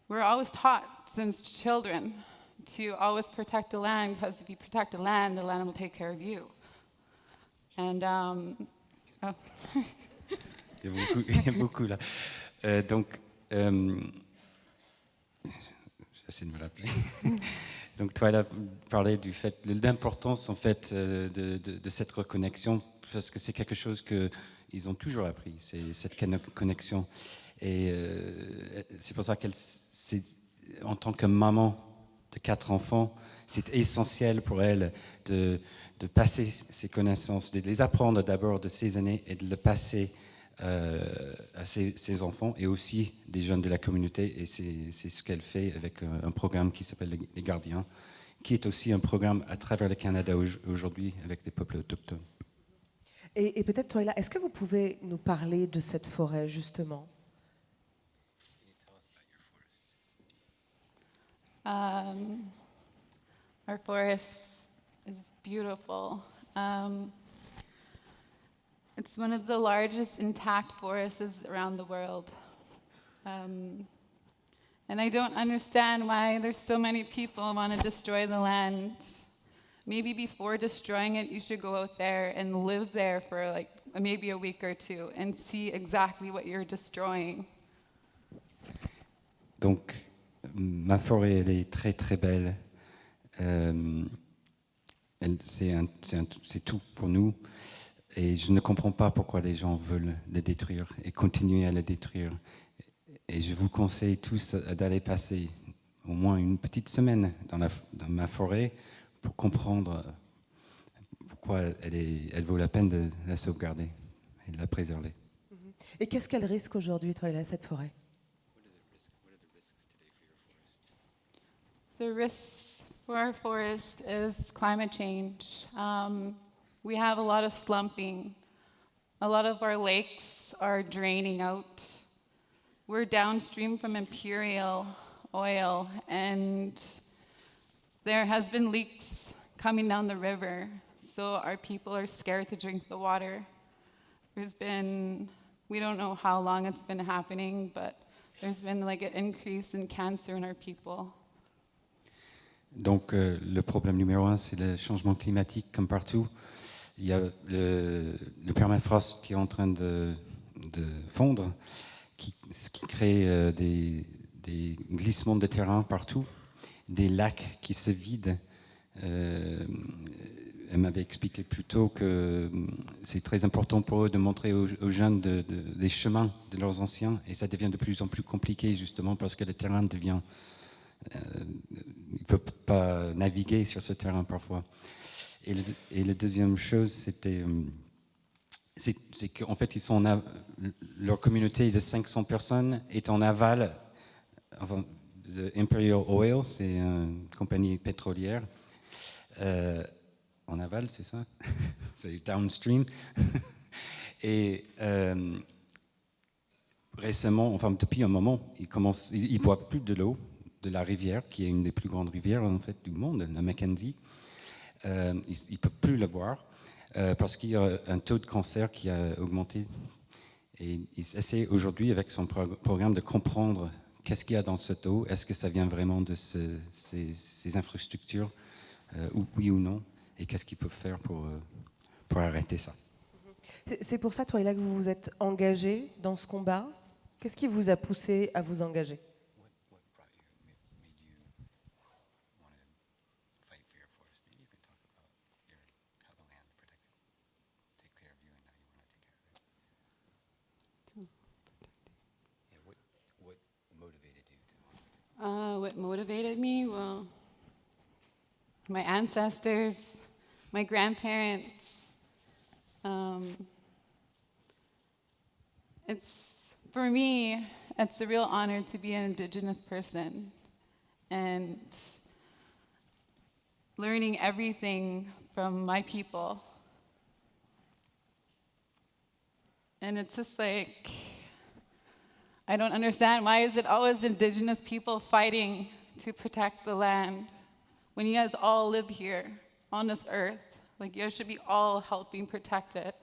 taught since children to always protect the land, because if you protect the land will take care of you. And Il y a beaucoup là. Donc, j'essaie de me rappeler. Donc, Twyla parlait du fait, de l'importance en fait de cette reconnexion, parce que c'est quelque chose qu'ils ont toujours appris, c'est cette connexion. Et c'est pour ça en tant que maman de 4 enfants, c'est essentiel pour elle de passer ces connaissances, de les apprendre d'abord de ses aînés et de le passer à ses enfants et aussi des jeunes de la communauté. Et c'est ce qu'elle fait avec un programme qui s'appelle Les Gardiens, qui est aussi un programme à travers le Canada aujourd'hui avec des peuples autochtones. Et peut-être, Twyla, est-ce que vous pouvez nous parler de cette forêt, justement? Our forest is beautiful. It's one of the largest intact forests around the world. And I don't understand why there's so many people who want to destroy the land. Maybe before destroying it, you should go out there and live there for like maybe a week or 2 and see exactly what you're destroying. Donc, ma forêt, elle est très très belle. C'est tout pour nous. Et je ne comprends pas pourquoi les gens veulent le détruire et continuer à le détruire. Et je vous conseille tous d'aller passer au moins une petite semaine dans ma forêt pour comprendre pourquoi elle vaut la peine de la sauvegarder et de la préserver. Et qu'est-ce qu'elle risque aujourd'hui, Twyla, cette forêt? The risks for our forest is climate change. We have a lot of slumping. A lot of our lakes are draining out. We're downstream from Imperial Oil, and there has been leaks coming down the river, so our people are scared to drink the water. We don't know how long it's been happening, but there's been like an increase in cancer in our people. Donc le problème numéro 1, c'est le changement climatique comme partout. Il y a le permafrost qui est en train de fondre, ce qui crée des glissements de terrain partout, des lacs qui se vident. Elle m'avait expliqué plus tôt que c'est très important pour eux de montrer aux jeunes des chemins de leurs anciens, et ça devient de plus en plus compliqué justement parce que le terrain devient... il ne peut pas naviguer sur ce terrain parfois. Et la deuxième chose, c'est qu'en fait, leur communauté de 500 personnes est en aval de Imperial Oil, c'est une compagnie pétrolière. En aval, c'est ça? C'est downstream. Et récemment, enfin depuis un moment, il boit plus de l'eau de la rivière, qui est une des plus grandes rivières en fait du monde, la Mackenzie. Ils ne peuvent plus la boire parce qu'il y a un taux de cancer qui a augmenté. Et il essaie aujourd'hui, avec son programme, de comprendre qu'est-ce qu'il y a dans cette eau. Est-ce que ça vient vraiment de ces infrastructures, oui ou non? Et qu'est-ce qu'ils peuvent faire pour arrêter ça? C'est pour ça, Twyla, que vous vous êtes engagé dans ce combat. Qu'est-ce qui vous a poussé à vous engager? What motivated me? Well, my ancestors, my grandparents. For me, it's a real honor to be an Indigenous person and learning everything from my people. And it's just like, I don't understand, why is it always Indigenous people fighting to protect the land when you guys all live here on this earth? Like, you guys should be all helping protect it.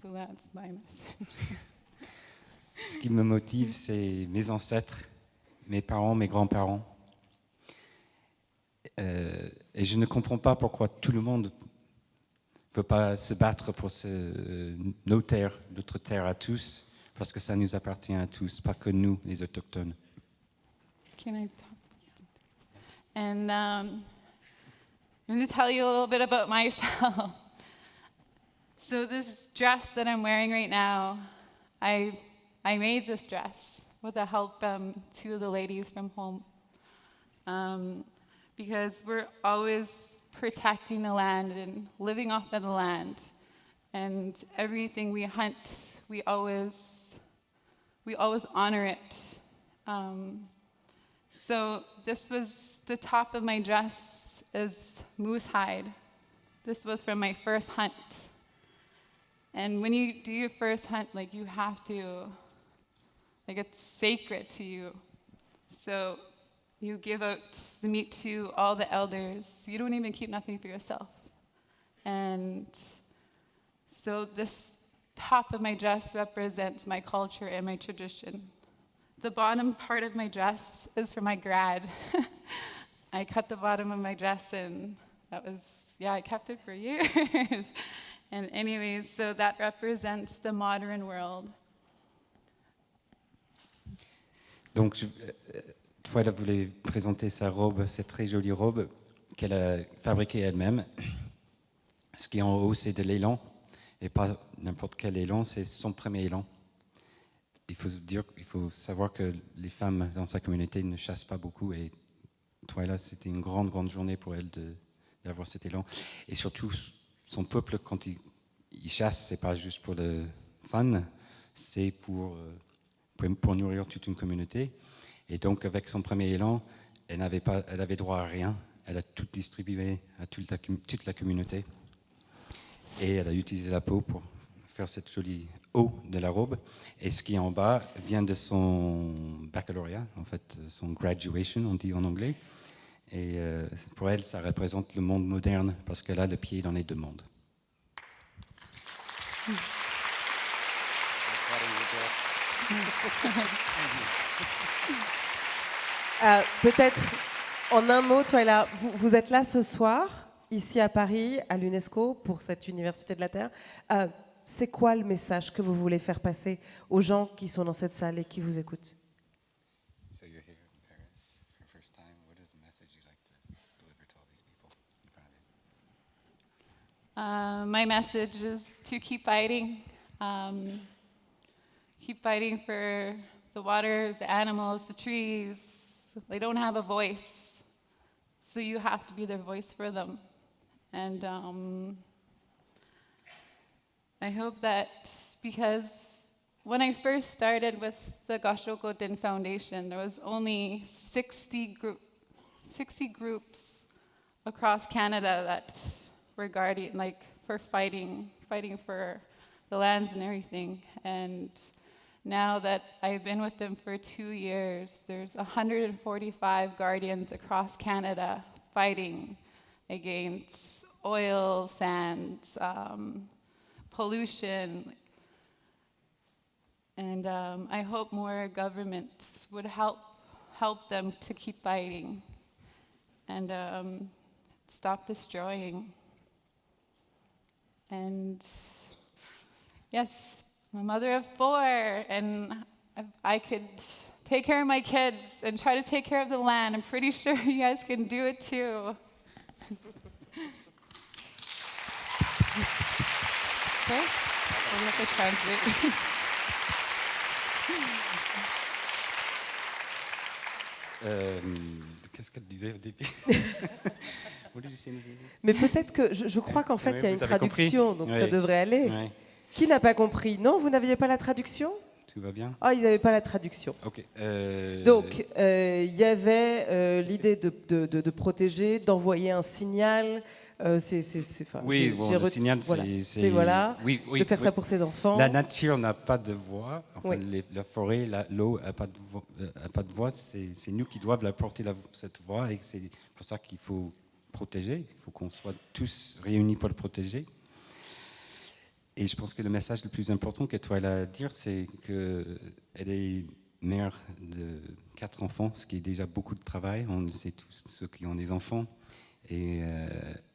So that's my message. Ce qui me motive, c'est mes ancêtres, mes parents, mes grands-parents. Et je ne comprends pas pourquoi tout le monde ne veut pas se battre pour nos terres, notre terre à tous, parce que ça nous appartient à tous, pas que nous, les autochtones. Can I talk? And I'm going to tell you a little bit about myself. So this dress that I'm wearing right now, I made this dress with the help of two of the ladies from home. Because we're always protecting the land and living off of the land. And everything we hunt, we always honor it. So this was the top of my dress is moose hide. This was from my first hunt. And when you do your first hunt, like, you have to, like, it's sacred to you. So you give out the meat to all the elders. You don't even keep nothing for yourself. And so this top of my dress represents my culture and my tradition. The bottom part of my dress is for my grad. I cut the bottom of my dress, and that was, I kept it for years. And anyways, so that represents the modern world. Donc, Twyla voulait présenter sa robe, cette très jolie robe qu'elle a fabriquée elle-même. Ce qui est en haut, c'est de l'élan, et pas n'importe quel élan, c'est son premier élan. Il faut savoir que les femmes dans sa communauté ne chassent pas beaucoup, et Twyla, c'était une grande, grande journée pour elle d'avoir cet élan. Et surtout, son peuple, quand il chasse, c'est pas juste pour le fun, c'est pour nourrir toute une communauté. Et donc, avec son premier élan, elle avait droit à rien. Elle a tout distribué à toute la communauté. Et elle a utilisé la peau pour faire cette jolie haut de la robe. Et ce qui est en bas vient de son baccalauréat, en fait, son graduation, on dit en anglais. Et pour elle, ça représente le monde moderne, parce qu'elle a le pied dans les deux mondes. Peut-être en un mot, Twyla, vous êtes là ce soir, ici à Paris, à l'UNESCO, pour cette Université de la Terre. C'est quoi le message que vous voulez faire passer aux gens qui sont dans cette salle et qui vous écoutent? So you're here in Paris for the first time. What is the message you'd like to deliver to all these people in front of you? My message is to keep fighting. Keep fighting for the water, the animals, the trees. They don't have a voice, so you have to be their voice for them. And I hope that, because when I first started with the Gashoko Din Foundation, there was only 60 groups across Canada that were for fighting for the lands and everything. And now that I've been with them for 2 years, there's 145 guardians across Canada fighting against oil, sands, pollution. And I hope more governments would help them to keep fighting and stop destroying. And yes, I'm a mother of 4, and if I could take care of my kids and try to take care of the land, I'm pretty sure you guys can do it too. Okay, I'll let me translate. Qu'est-ce qu'elle disait au début? What did you say in the beginning? Mais peut-être que je crois qu'en fait Oui, il y a une vous avez compris. traduction, donc ça Oui. devrait aller. Oui. Qui n'a pas compris? Non, vous n'aviez pas la traduction? Tout va bien? Ah, ils n'avaient pas la traduction. Ok. Donc, il y avait l'idée de protéger, d'envoyer un signal. Oui, bon, le signal, voilà, c'est voilà, oui, de faire ça pour ses enfants. La nature n'a pas de voix. Enfin, Oui. la forêt, l'eau n'a pas de voix. C'est nous qui devons la porter cette voix, et c'est pour ça qu'il faut protéger. Il faut qu'on soit tous réunis pour le protéger. Et je pense que le message le plus important que toi as à dire, c'est qu'elle est mère de 4 enfants, ce qui est déjà beaucoup de travail. On le sait tous, ceux qui ont des enfants. Et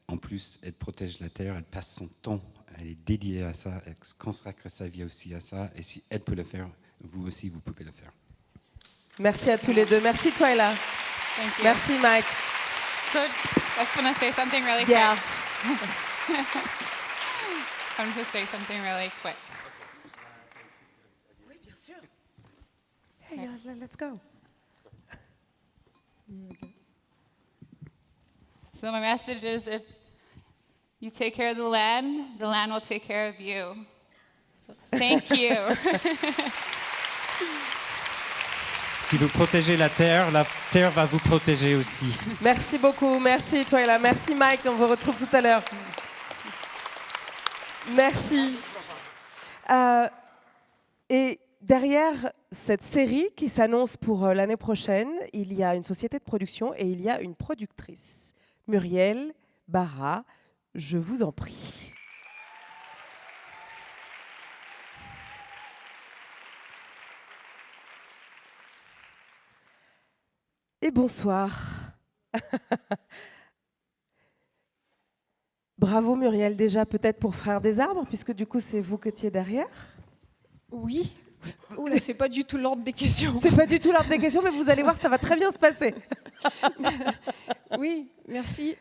en plus, elle protège la terre, elle passe son temps, elle est dédiée à ça, elle consacre sa vie aussi à ça. Et si elle peut le faire, vous aussi, vous pouvez le faire. Merci à tous les deux. Merci Twyla. Thank you. Merci Mike. So I just want to say something really Yeah. quick. I'm just say something really quick. Oui, bien sûr. Hey, let's go. So my message is, if you take care of the land will take care of you. So, thank you. Si vous protégez la terre va vous protéger aussi. Merci beaucoup. Merci Twyla. Merci Mike. On vous retrouve tout à l'heure. Merci. Et derrière cette série qui s'annonce pour l'année prochaine, il y a une société de production et il y a une productrice. Muriel Barra, je vous en prie. Et bonsoir. Bravo Muriel, déjà peut-être pour Frères des Arbres, puisque du coup c'est vous qui étiez derrière. Oui. Oula, c'est pas du tout l'ordre des questions. C'est pas du tout l'ordre des questions, mais vous allez voir, ça va très bien se passer. Oui, merci.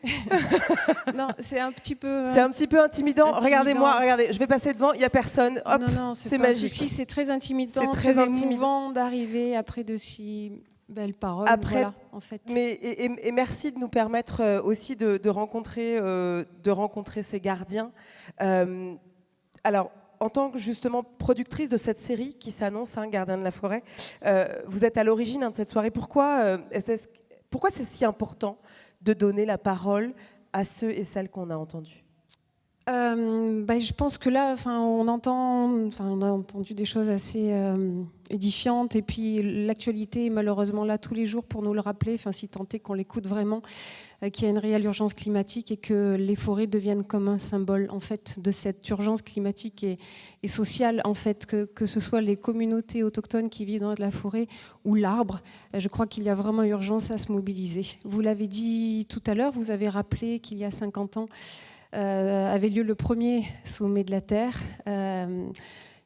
Non, c'est un petit peu. C'est un petit peu intimidant. Regardez-moi, regardez, je vais passer devant, il n'y a personne. Hop, non, c'est pas magique. un souci, c'est très intimidant, C'est très émouvant d'arriver après de si belles paroles. Après, voilà, en fait. Et merci de nous permettre aussi de rencontrer ces gardiens. Alors, en tant que justement productrice de cette série qui s'annonce, Gardien de la forêt, vous êtes à l'origine de cette soirée. Pourquoi c'est si important de donner la parole à ceux et celles qu'on a entendus? Je pense que là, on a entendu des choses assez édifiantes, et puis l'actualité est malheureusement là tous les jours pour nous le rappeler, si tant est qu'on l'écoute vraiment, qu'il y a une réelle urgence climatique et que les forêts deviennent comme un symbole en fait de cette urgence climatique et sociale, en fait, que ce soit les communautés autochtones qui vivent dans la forêt ou l'arbre. Je crois qu'il y a vraiment urgence à se mobiliser. Vous l'avez dit tout à l'heure, vous avez rappelé qu'il y a 50 ans avait lieu le premier sommet de la Terre,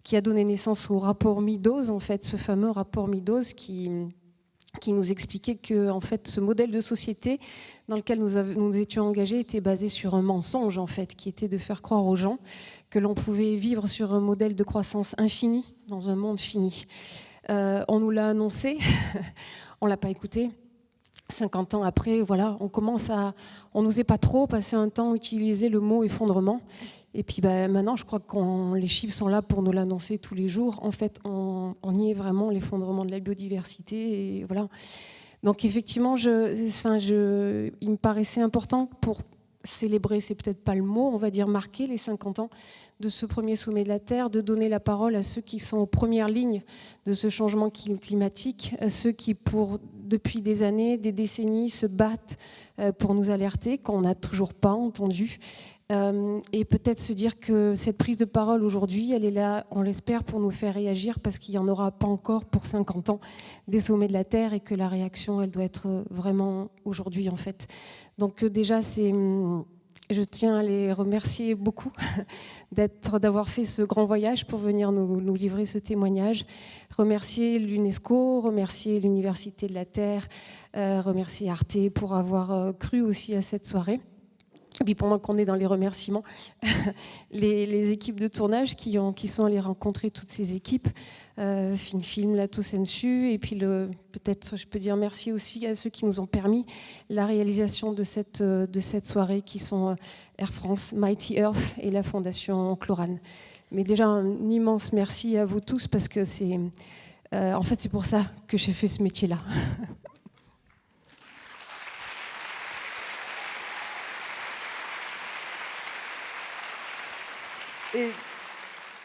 qui a donné naissance au rapport Meadows, en fait, ce fameux rapport Meadows qui nous expliquait que en fait, ce modèle de société dans lequel nous étions engagés était basé sur un mensonge, en fait, qui était de faire croire aux gens que l'on pouvait vivre sur un modèle de croissance infinie dans un monde fini. On nous l'a annoncé, on ne l'a pas écouté. 50 ans après, voilà, on n'osait pas trop passer un temps à utiliser le mot effondrement. Et puis maintenant, je crois que les chiffres sont là pour nous l'annoncer tous les jours. En fait, on y est vraiment, l'effondrement de la biodiversité. Et voilà. Donc effectivement, il me paraissait important pour célébrer, c'est peut-être pas le mot, on va dire marquer les 50 ans de ce premier sommet de la Terre, de donner la parole à ceux qui sont aux premières lignes de ce changement climatique, à ceux qui, depuis des années, des décennies, se battent pour nous alerter, qu'on n'a toujours pas entendu. Et peut-être se dire que cette prise de parole aujourd'hui, elle est là, on l'espère, pour nous faire réagir, parce qu'il n'y en aura pas encore pour 50 ans des sommets de la Terre, et que la réaction, elle doit être vraiment aujourd'hui, en fait. Donc déjà, je tiens à les remercier beaucoup d'avoir fait ce grand voyage pour venir nous livrer ce témoignage. Remercier l'UNESCO, remercier l'Université de la Terre, remercier Arte pour avoir cru aussi à cette soirée. Et puis pendant qu'on est dans les remerciements, les équipes de tournage qui sont allées rencontrer toutes ces équipes, Film, Lato Sensu, et puis peut-être je peux dire merci aussi à ceux qui nous ont permis la réalisation de cette soirée, qui sont Air France, Mighty Earth et la Fondation Chlorane. Mais déjà un immense merci à vous tous, parce que en fait c'est pour ça que j'ai fait ce métier-là. Et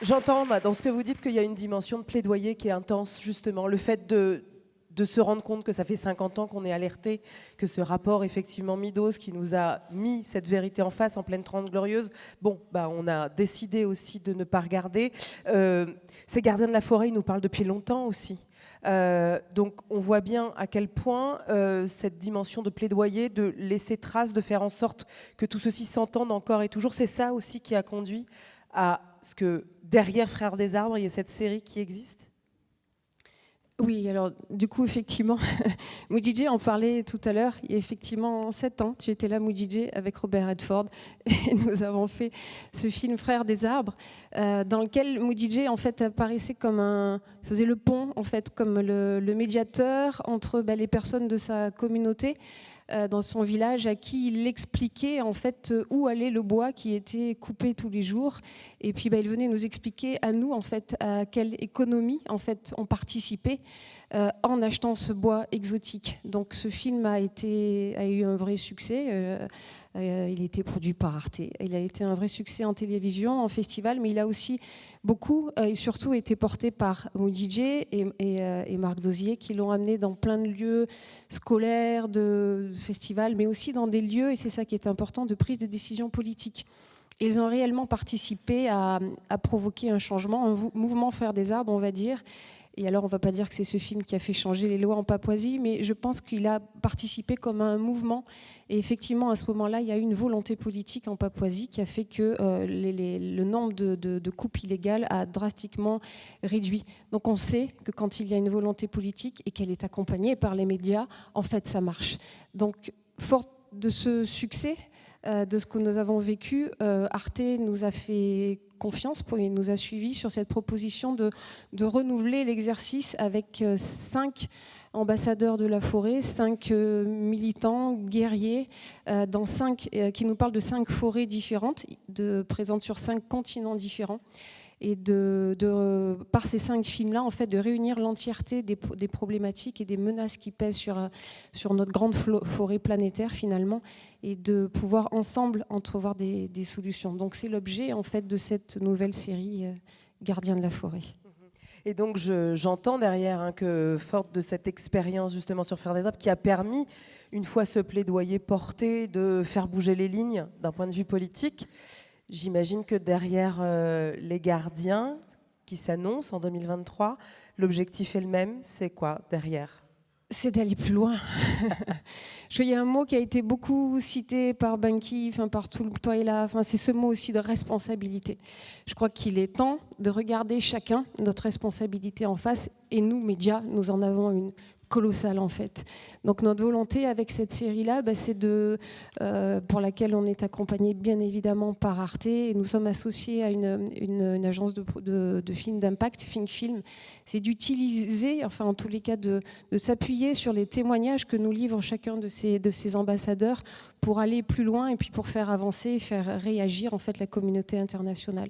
j'entends dans ce que vous dites qu'il y a une dimension de plaidoyer qui est intense, justement. Le fait de se rendre compte que ça fait 50 ans qu'on est alerté, que ce rapport, effectivement, Meadows, qui nous a mis cette vérité en face en pleine 30 glorieuses, on a décidé aussi de ne pas regarder. Ces gardiens de la forêt, ils nous parlent depuis longtemps aussi. Donc on voit bien à quel point cette dimension de plaidoyer, de laisser trace, de faire en sorte que tout ceci s'entende encore et toujours, c'est ça aussi qui a conduit à ce que derrière Frères des Arbres, il y ait cette série qui existe. Oui, alors du coup, effectivement, Mujije en parlait tout à l'heure. Il y a effectivement 7 ans, tu étais là, Mujije, avec Robert Redford, et nous avons fait ce film Frères des Arbres, dans lequel Mujije en fait apparaissait faisait le pont, en fait, comme le médiateur entre les personnes de sa communauté, dans son village, à qui il expliquait en fait où allait le bois qui était coupé tous les jours, et puis il venait nous expliquer à nous en fait à quelle économie en fait on participait en achetant ce bois exotique. Donc ce film a eu un vrai succès. Il a été produit par Arte. Il a été un vrai succès en télévision, en festival, mais il a aussi beaucoup et surtout été porté par Mujije et Marc Dosier, qui l'ont amené dans plein de lieux scolaires, de festivals, mais aussi dans des lieux, et c'est ça qui est important, de prise de décision politique. Ils ont réellement participé à provoquer un changement, un mouvement Frères des Arbres, on va dire. Et alors, on ne va pas dire que c'est ce film qui a fait changer les lois en Papouasie, mais je pense qu'il a participé comme un mouvement. Et effectivement, à ce moment-là, il y a eu une volonté politique en Papouasie qui a fait que le nombre de coupes illégales a drastiquement réduit. Donc on sait que quand il y a une volonté politique et qu'elle est accompagnée par les médias, en fait, ça marche. Donc, fort de ce succès, de ce que nous avons vécu, Arte nous a fait confiance, il nous a suivis sur cette proposition de renouveler l'exercice avec 5 ambassadeurs de la forêt, 5 militants, guerriers, qui nous parlent de 5 forêts différentes, présentes sur 5 continents différents. Et par ces 5 films-là, en fait, de réunir l'entièreté des problématiques et des menaces qui pèsent sur notre grande forêt planétaire, finalement, et de pouvoir ensemble entrevoir des solutions. Donc c'est l'objet, en fait, de cette nouvelle série Gardiens de la forêt. Et donc j'entends derrière que, forte de cette expérience justement sur Frères des Arbres, qui a permis, une fois ce plaidoyer porté, de faire bouger les lignes d'un point de vue politique, j'imagine que derrière les gardiens qui s'annoncent en 2023, l'objectif est le même. C'est quoi derrière ? C'est d'aller plus loin. Il y a un mot qui a été beaucoup cité par Banky, par tout le Toila, c'est ce mot aussi de responsabilité. Je crois qu'il est temps de regarder chacun notre responsabilité en face, et nous, médias, nous en avons une colossale en fait. Donc notre volonté avec cette série-là, c'est pour laquelle on est accompagné bien évidemment par Arte, et nous sommes associés à une agence de films d'impact, Think Film, c'est d'utiliser, en tous les cas de s'appuyer sur les témoignages que nous livrent chacun de ces ambassadeurs pour aller plus loin et puis pour faire avancer et faire réagir en fait la communauté internationale.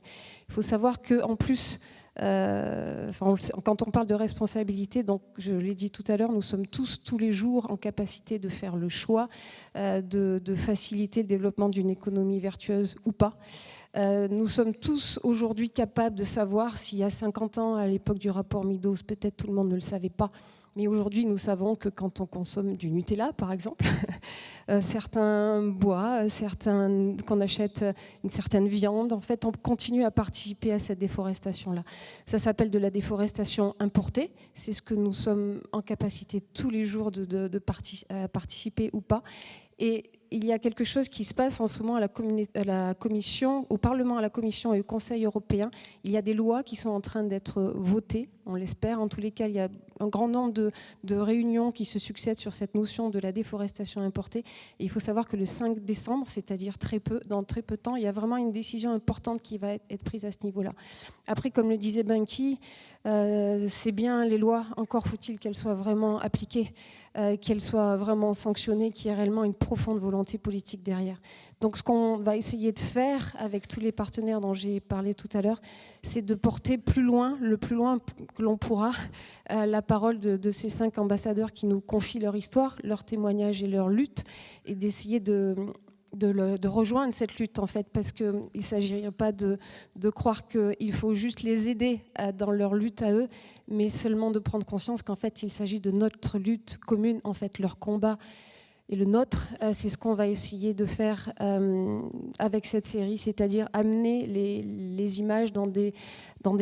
Il faut savoir qu'en plus Quand on parle de responsabilité, donc je l'ai dit tout à l'heure, nous sommes tous les jours en capacité de faire le choix de faciliter le développement d'une économie vertueuse ou pas. Nous sommes tous aujourd'hui capables de savoir s'il y a 50 ans, à l'époque du rapport Meadows, peut-être tout le monde ne le savait pas, mais aujourd'hui nous savons que quand on consomme du Nutella par exemple, certains bois, qu'on achète une certaine viande, en fait on continue à participer à cette déforestation-là. Ça s'appelle de la déforestation importée, c'est ce que nous sommes en capacité tous les jours de participer ou pas. Et il y a quelque chose qui se passe en ce moment à la Commission, au Parlement, à la Commission et au Conseil européen. Il y a des lois qui sont en train d'être votées, on l'espère. En tous les cas, il y a un grand nombre de réunions qui se succèdent sur cette notion de la déforestation importée. Et il faut savoir que le 5 décembre, c'est-à-dire dans très peu de temps, il y a vraiment une décision importante qui va être prise à ce niveau-là. Après, comme le disait Benki, c'est bien les lois, encore faut-il qu'elles soient vraiment appliquées, qu'elles soient vraiment sanctionnées, qu'il y ait réellement une profonde volonté politique derrière. Donc ce qu'on va essayer de faire avec tous les partenaires dont j'ai parlé tout à l'heure, c'est de porter le plus loin que l'on pourra, la parole de ces 5 ambassadeurs qui nous confient leur histoire, leurs témoignages et leur lutte, et d'essayer de rejoindre cette lutte, en fait, parce qu'il ne s'agirait pas de croire qu'il faut juste les aider dans leur lutte à eux, mais seulement de prendre conscience qu'en fait, il s'agit de notre lutte commune, en fait, leur combat et le nôtre. C'est ce qu'on va essayer de faire avec cette série, c'est-à-dire amener les images dans des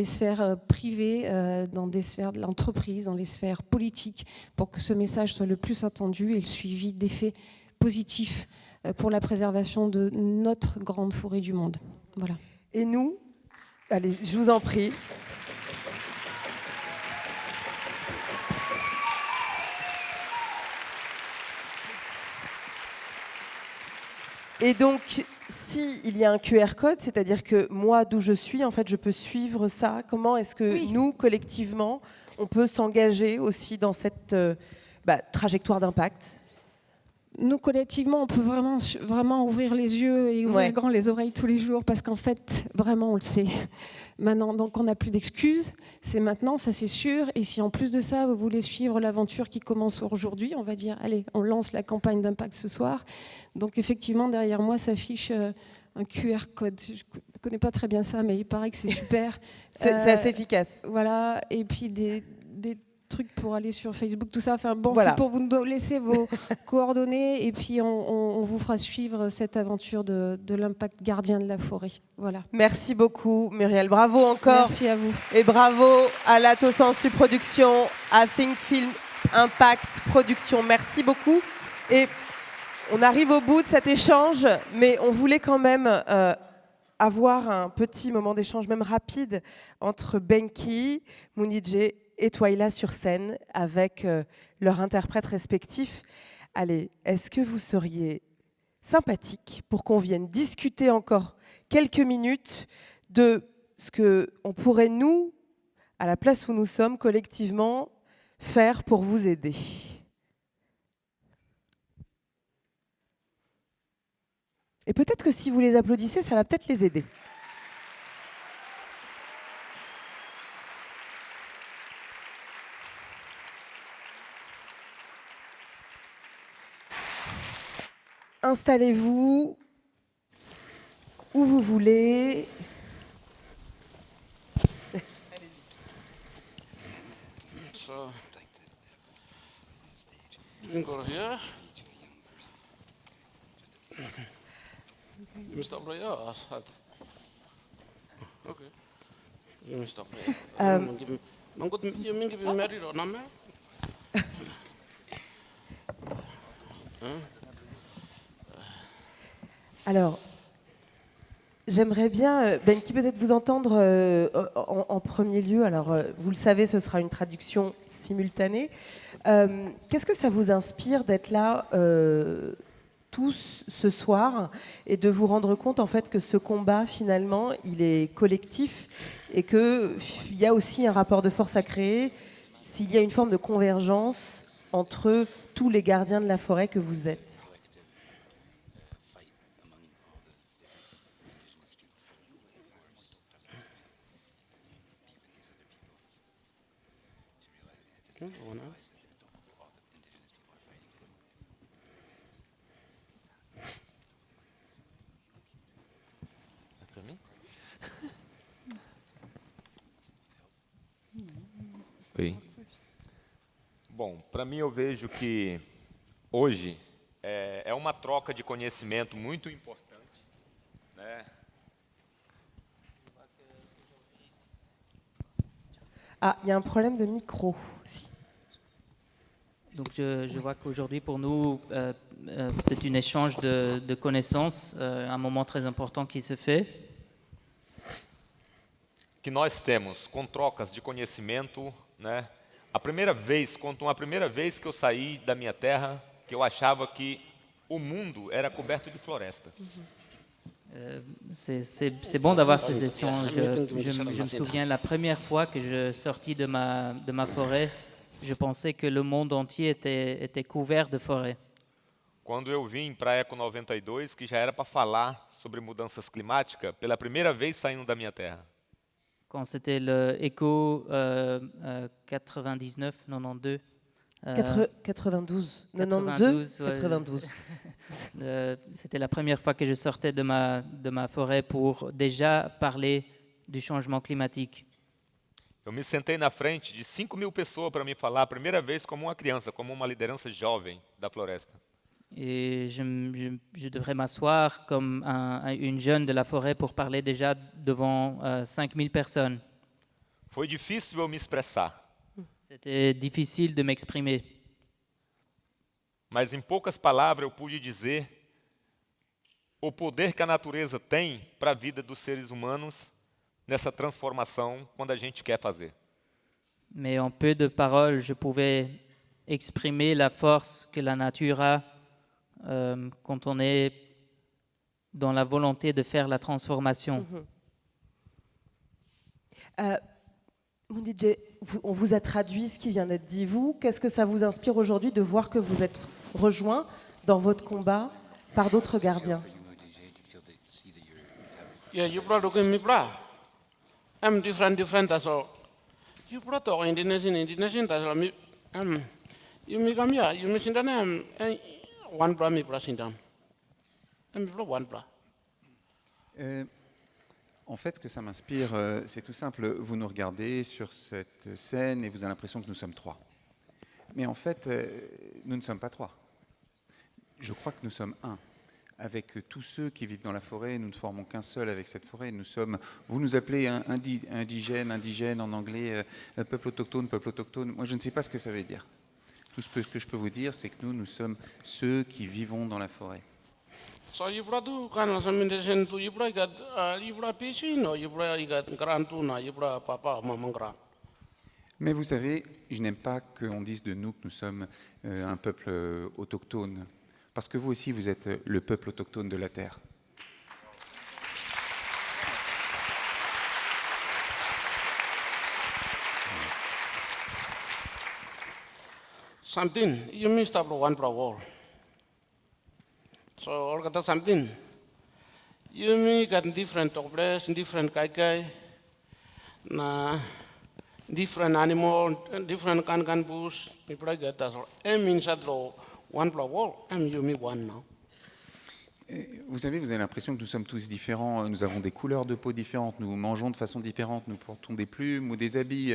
sphères privées, dans des sphères de l'entreprise, dans les sphères politiques, pour que ce message soit le plus entendu et le suivi d'effets positifs pour la préservation de notre grande forêt du monde. Voilà. Et nous, allez, je vous en prie. Et donc, s'il y a un QR code, c'est-à-dire que moi, d'où je suis, en fait, je peux suivre ça. Comment est-ce que nous, collectivement, on peut s'engager aussi dans cette trajectoire d'impact ? Nous, collectivement, on peut vraiment ouvrir les yeux et ouvrir grand les oreilles tous les jours, parce qu'en fait, vraiment, on le sait. Maintenant, donc on n'a plus d'excuses, c'est maintenant, ça c'est sûr. Et si en plus de ça, vous voulez suivre l'aventure qui commence aujourd'hui, on va dire, allez, on lance la campagne d'impact ce soir. Donc effectivement, derrière moi s'affiche un QR code. Je ne connais pas très bien ça, mais il paraît que c'est super. C'est assez efficace. Voilà, et puis des trucs pour aller sur Facebook, tout ça. Enfin bon, voilà. C'est pour vous laisser vos coordonnées et puis on vous fera suivre cette aventure de l'impact gardien de la forêt. Voilà. Merci beaucoup, Muriel. Bravo encore. Merci à vous. Et bravo à Lato Sensu Production, à Think Film Impact Production. Merci beaucoup. Et on arrive au bout de cet échange, mais on voulait quand même avoir un petit moment d'échange, même rapide, entre Benki, Mounidje et Twyla sur scène avec leurs interprètes respectifs. Allez, est-ce que vous seriez sympathique pour qu'on vienne discuter encore quelques minutes de ce qu'on pourrait, nous, à la place où nous sommes, collectivement, faire pour vous aider ? Et peut-être que si vous les applaudissez, ça va peut-être les aider. Installez-vous où vous voulez. So, you can go here. You stop right here. Okay. You stop right here. I'm going to give you married or not married? Alors, j'aimerais bien, Benki, peut-être vous entendre en premier lieu. Alors, vous le savez, ce sera une traduction simultanée. Qu'est-ce que ça vous inspire d'être là tous ce soir et de vous rendre compte en fait que ce combat, finalement, il est collectif et qu'il y a aussi un rapport de force à créer s'il y a une forme de convergence entre tous les gardiens de la forêt que vous êtes ? Para mim? Oi. Bom, para mim eu vejo que hoje é uma troca de conhecimento muito importante, né? Ah, il y a un problème de micro aussi. Donc je vois qu'aujourd'hui pour nous, c'est un échange de connaissances, un moment très important qui se fait. Que nós temos com trocas de conhecimento, né? A primeira vez, conto uma primeira vez que eu saí da minha terra, que eu achava que o mundo era coberto de floresta. C'est bon d'avoir ces échanges. Je me souviens la première fois que je sortis de ma forêt, je pensais que le monde entier était couvert de forêts. Quando eu vim para a Eco 92, que já era para falar sobre mudanças climáticas, pela primeira vez saindo da minha terra. Quand c'était le Eco 99, 92. 92. 92, ouais. 92. C'était la première fois que je sortais de ma forêt pour déjà parler du changement climatique. Eu me sentei na frente de 5.000 pessoas para me falar a primeira vez como uma criança, como uma liderança jovem da floresta. Et je devrais m'asseoir comme une jeune de la forêt pour parler déjà devant 5000 personnes. Foi difícil eu me expressar. C'était difficile de m'exprimer. Mas em poucas palavras eu pude dizer o poder que a natureza tem para a vida dos seres humanos nessa transformação quando a gente quer fazer. Mais en peu de paroles, je pouvais exprimer la force que la nature a quand on est dans la volonté de faire la transformation. Mon DJ, on vous a traduit ce qui vient d'être dit. Vous, qu'est-ce que ça vous inspire aujourd'hui de voir que vous êtes rejoint dans votre combat par d'autres gardiens? Yeah, you brought to me, bra. I'm different as well. You brought to Indonesian, as well. You make me, you miss in the name, one bra, me bra, sit down. I'm one bra. En fait, ce que ça m'inspire, c'est tout simple. Vous nous regardez sur cette scène et vous avez l'impression que nous sommes trois. Mais en fait, nous ne sommes pas trois. Je crois que nous sommes un. Avec tous ceux qui vivent dans la forêt, nous ne formons qu'un seul avec cette forêt. Vous nous appelez indigène en anglais, peuple autochtone. Moi, je ne sais pas ce que ça veut dire. Tout ce que je peux vous dire, c'est que nous sommes ceux qui vivons dans la forêt. So you brought to Indonesian to you brought piscine or you brought grantuna, you brought papa, maman grand. Mais vous savez, je n'aime pas qu'on dise de nous que nous sommes un peuple autochtone. Parce que vous aussi, vous êtes le peuple autochtone de la Terre. Something, you missed up one pro wall. So, all got something. You may get different place, different kai, na different animal, different can bush, people get that. I mean, one pro wall, and you me one now. Vous savez, vous avez l'impression que nous sommes tous différents, nous avons des couleurs de peau différentes, nous mangeons de façon différente, nous portons des plumes ou des habits.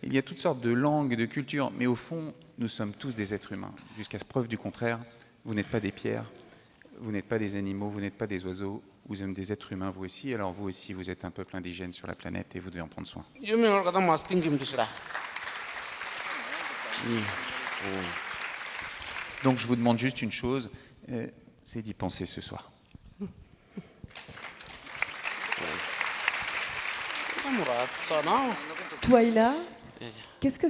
Il y a toutes sortes de langues, de cultures, mais au fond, nous sommes tous des êtres humains. Jusqu'à preuve du contraire, vous n'êtes pas des pierres, vous n'êtes pas des animaux, vous n'êtes pas des oiseaux, vous êtes des êtres humains, vous aussi. Alors vous aussi, vous êtes un peuple indigène sur la planète et vous devez en prendre soin. Donc je vous demande juste une chose, c'est d'y penser ce soir. Twaila, qu'est-ce que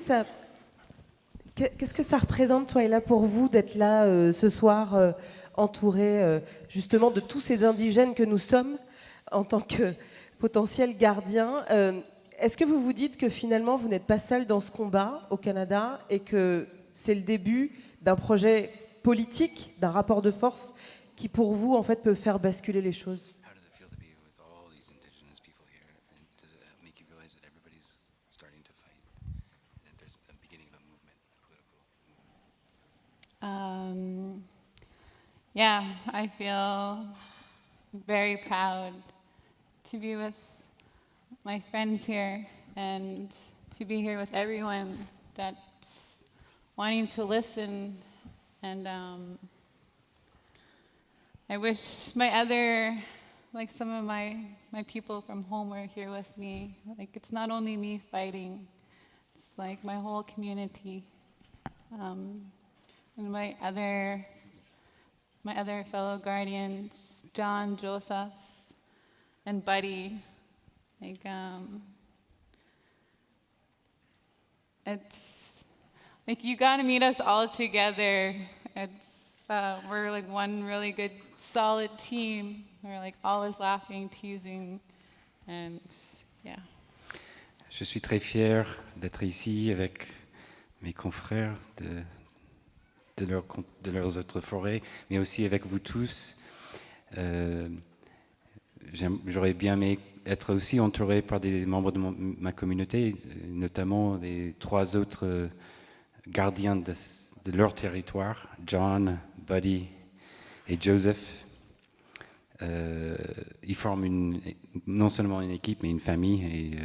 ça représente, Twaila, pour vous d'être là ce soir, entouré justement de tous ces indigènes que nous sommes en tant que potentiels gardiens? Est-ce que vous vous dites que finalement vous n'êtes pas seul dans ce combat au Canada et que c'est le début d'un projet politique, d'un rapport de force qui pour vous en fait peut faire basculer les choses? Yeah, I feel very proud to be with my friends here and to be here with everyone that's wanting to listen. And I wish my other, like some of my people from home were here with me. Like it's not only me fighting, it's like my whole community. And my other fellow guardians, John, Joseph, and Buddy. Like it's like you got to meet us all together. We're like one really good, solid team. We're like always laughing, teasing, and yeah. Je suis très fier d'être ici avec mes confrères de leurs autres forêts, mais aussi avec vous tous. J'aurais bien aimé être aussi entouré par des membres de ma communauté, notamment les 3 autres gardiens de leur territoire, John, Buddy et Joseph. Ils forment non seulement une équipe, mais une famille, et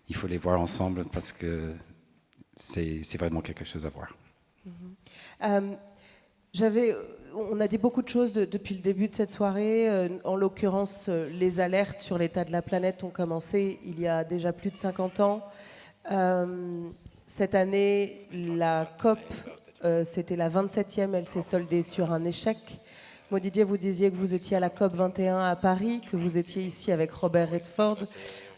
il faut les voir ensemble parce que c'est vraiment quelque chose à voir. On a dit beaucoup de choses depuis le début de cette soirée. En l'occurrence, les alertes sur l'état de la planète ont commencé il y a déjà plus de 50 ans. Cette année, la COP, c'était la 27e, elle s'est soldée sur un échec. Maud Didier, vous disiez que vous étiez à la COP 21 à Paris, que vous étiez ici avec Robert Redford.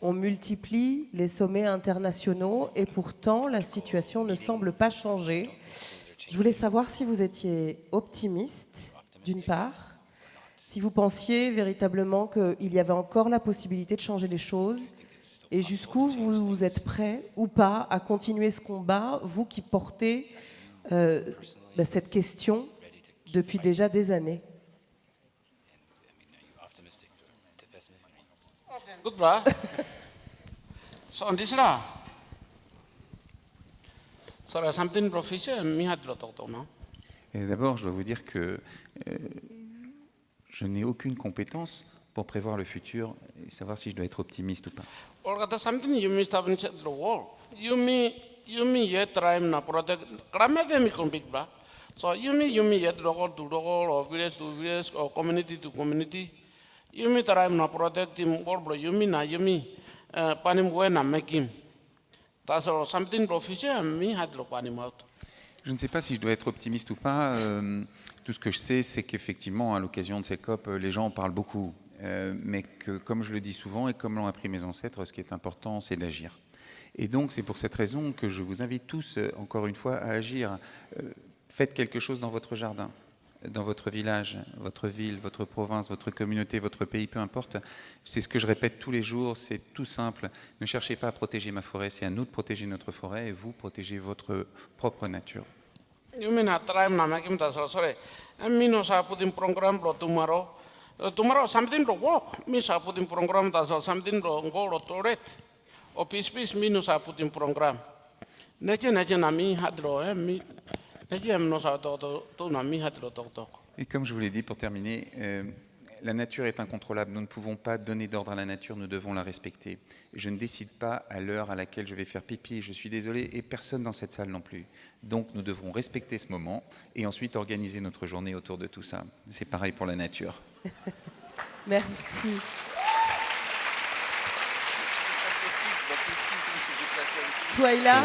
On multiplie les sommets internationaux et pourtant la situation ne semble pas changer. Je voulais savoir si vous étiez optimiste, d'une part, si vous pensiez véritablement qu'il y avait encore la possibilité de changer les choses, et jusqu'où vous êtes prêt ou pas à continuer ce combat, vous qui portez cette question depuis déjà des années. Good, brah. So, on this là. So, something professeur, mi had lo talk no. Et d'abord, je dois vous dire que je n'ai aucune compétence pour prévoir le futur et savoir si je dois être optimiste ou pas. Or something you missed up in the world. You me yet time na protect. Kramete mi compete, brah. So you me yet local to local or village to village or community to community. You me time na protect him or bro. You me panim buena make him. That's all something professeur mi had lo panim out. Je ne sais pas si je dois être optimiste ou pas. Tout ce que je sais, c'est qu'effectivement, à l'occasion de ces COP, les gens en parlent beaucoup. Mais que, comme je le dis souvent et comme l'ont appris mes ancêtres, ce qui est important, c'est d'agir. Et donc, c'est pour cette raison que je vous invite tous, encore une fois, à agir. Faites quelque chose dans votre jardin, dans votre village, votre ville, votre province, votre communauté, votre pays, peu importe. C'est ce que je répète tous les jours, c'est tout simple. Ne cherchez pas à protéger ma forêt, c'est à nous de protéger notre forêt et vous protégez votre propre nature. You mean at time na makim ta sorry. Mi no sa put in program pro tomorrow. Tomorrow something pro work. Mi sa put in program ta something pro go lo toret. O peace mi no sa put in program. Neche na mi hadro mi. Neche no sa to na mi hadro to. Et comme je vous l'ai dit pour terminer, la nature est incontrôlable. Nous ne pouvons pas donner d'ordre à la nature, nous devons la respecter. Je ne décide pas à l'heure à laquelle je vais faire pipi, je suis désolé, et personne dans cette salle non plus. Donc nous devrons respecter ce moment et ensuite organiser notre journée autour de tout ça. C'est pareil pour la nature. Merci. Twyla,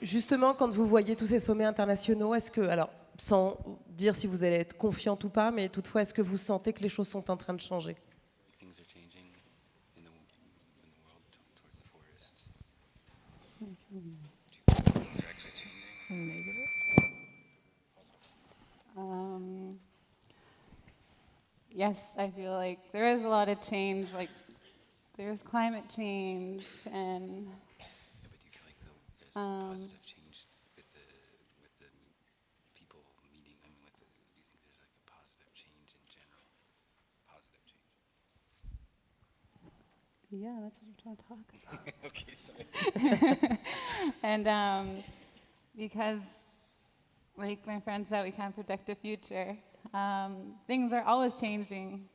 justement, quand vous voyez tous ces sommets internationaux, est-ce que, alors, sans dire si vous allez être confiante ou pas, mais toutefois, est-ce que vous sentez que les choses sont en train de changer? Yes, I feel like there is a lot of change. Like there's climate change and. But do you feel like there's positive change with the people meeting? I mean, do you think there's like a positive change in general? Positive change. Yeah, that's what I'm trying to talk about. Okay, sorry. And because, like my friend said, we can't predict the future. Things are always changing.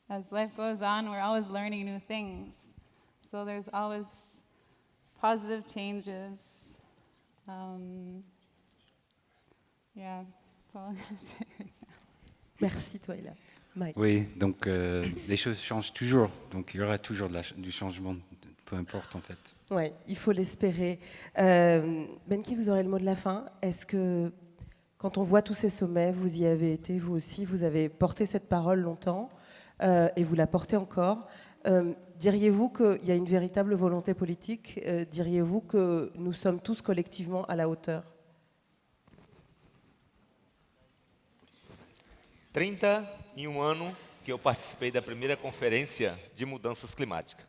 As life goes on, we're always learning new things. So there's always positive changes. Yeah, that's all I'm going to say right now. Merci, Twyla. Mike. Oui, donc les choses changent toujours, donc il y aura toujours du changement, peu importe en fait. Oui, il faut l'espérer. Benki, vous aurez le mot de la fin. Est-ce que, quand on voit tous ces sommets, vous y avez été, vous aussi, vous avez porté cette parole longtemps et vous la portez encore. Diriez-vous qu'il y a une véritable volonté politique? Diriez-vous que nous sommes tous collectivement à la hauteur? 31 anos que eu participei da primeira conferência de mudanças climáticas.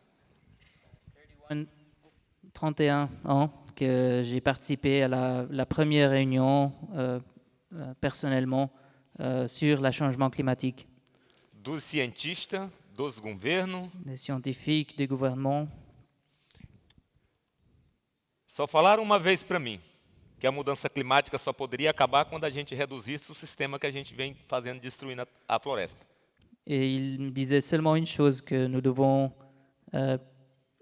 31 ans que j'ai participé à la première réunion personnellement sur le changement climatique. Dos cientistas, dos governos. Des scientifiques, des gouvernements. Só falaram uma vez para mim que a mudança climática só poderia acabar quando a gente reduzisse o sistema que a gente vem fazendo destruindo a floresta. Et il me disait seulement une chose, que nous devons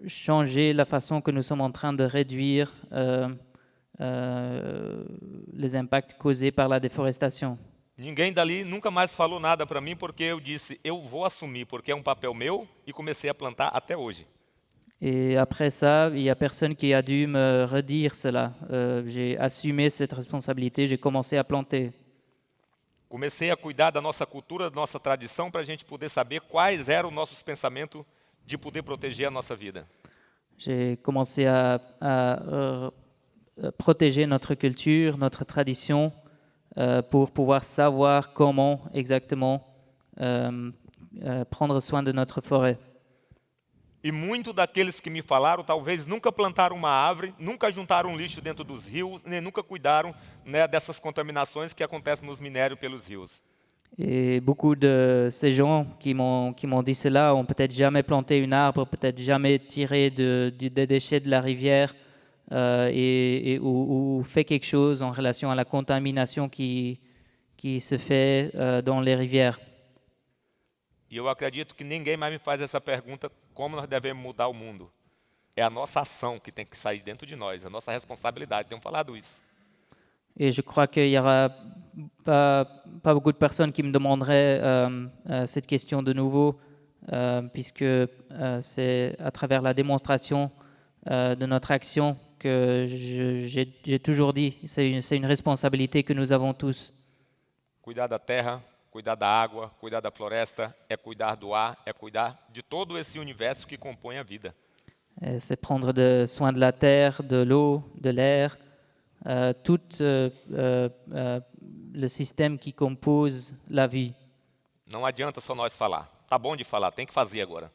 changer la façon que nous sommes en train de réduire les impacts causés par la déforestation. Ninguém dali nunca mais falou nada para mim porque eu disse, eu vou assumir, porque é um papel meu, e comecei a plantar até hoje. Et après ça, il n'y a personne qui a dû me redire cela. J'ai assumé cette responsabilité, j'ai commencé à planter. Comecei a cuidar da nossa cultura, da nossa tradição, para a gente poder saber quais eram os nossos pensamentos de poder proteger a nossa vida. J'ai commencé à protéger notre culture, notre tradition, pour pouvoir savoir comment exactement prendre soin de notre forêt. E muito daqueles que me falaram, talvez nunca plantaram uma árvore, nunca juntaram lixo dentro dos rios, nem nunca cuidaram, né, dessas contaminações que acontecem nos minérios pelos rios. Et beaucoup de ces gens qui m'ont dit cela ont peut-être jamais planté une arbre, peut-être jamais tiré des déchets de la rivière ou fait quelque chose en relation à la contamination qui se fait dans les rivières. E eu acredito que ninguém mais me faz essa pergunta, como nós devemos mudar o mundo. É a nossa ação que tem que sair dentro de nós, a nossa responsabilidade. Temos falado isso. Et je crois qu'il n'y aura pas beaucoup de personnes qui me demanderaient cette question de nouveau, puisque c'est à travers la démonstration de notre action que j'ai toujours dit, c'est une responsabilité que nous avons tous. Cuidar da terra, cuidar da água, cuidar da floresta, é cuidar do ar, é cuidar de todo esse universo que compõe a vida. C'est prendre soin de la terre, de l'eau, de l'air, tout le système qui compose la vie. Não adianta só nós falar. Tá bom de falar, tem que fazer agora.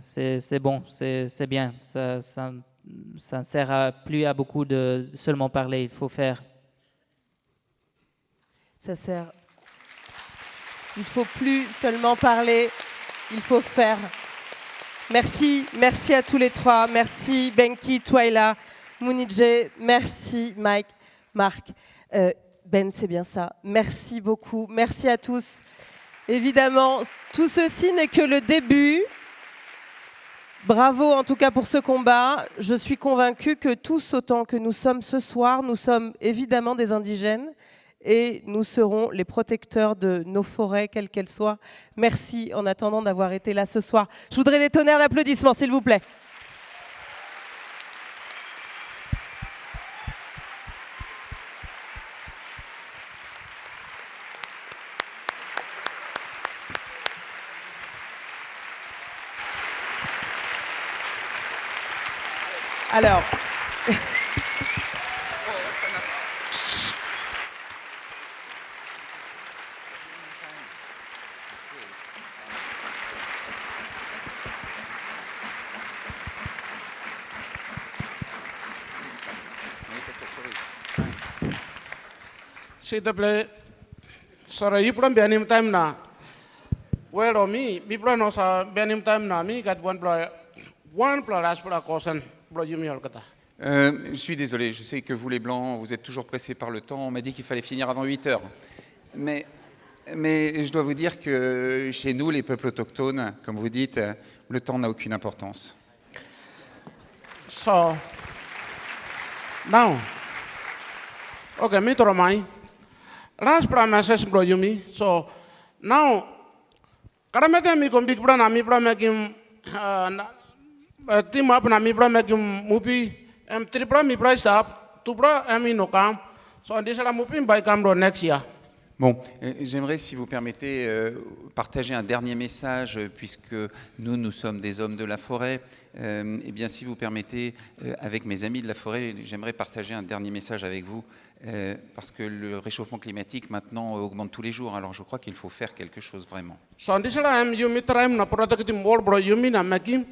C'est bon, c'est bien. Ça ne sert plus à beaucoup de seulement parler, il faut faire. Ça sert. Il ne faut plus seulement parler, il faut faire. Merci, merci à tous les trois. Merci Benki, Twyla, Mounidjé. Merci Mike, Marc. Ben, c'est bien ça. Merci beaucoup. Merci à tous. Évidemment, tout ceci n'est que le début. Bravo en tout cas pour ce combat. Je suis convaincue que tous autant que nous sommes ce soir, nous sommes évidemment des indigènes et nous serons les protecteurs de nos forêts, quelles qu'elles soient. Merci en attendant d'avoir été là ce soir. Je voudrais des tonnerres d'applaudissements, s'il vous plaît. Alors, s'il te plaît, sorry, you put on time now. Where are me? Me put on also time now. Me got one player as per a question. Je suis désolé, je sais que vous les Blancs, vous êtes toujours pressés par le temps. On m'a dit qu'il fallait finir avant 8 heures. Mais Mais je dois vous dire que chez nous, les peuples autochtones, comme vous dites, le temps n'a aucune importance. So, now, okay, me to my last promises, bro, you me. So, now, karamete mi kon big brother mi bro make him team up na mi bro make him movie. Three bro mi bro stop, two bro mi no come. So this la movie by come next year. Bon, j'aimerais, si vous permettez, partager un dernier message, puisque nous sommes des hommes de la forêt. Eh bien, si vous permettez, avec mes amis de la forêt, j'aimerais partager un dernier message avec vous, parce que le réchauffement climatique, maintenant, augmente tous les jours. Alors, je crois qu'il faut faire quelque chose, vraiment. So this la you mi try na protect the more bro you mi na make him.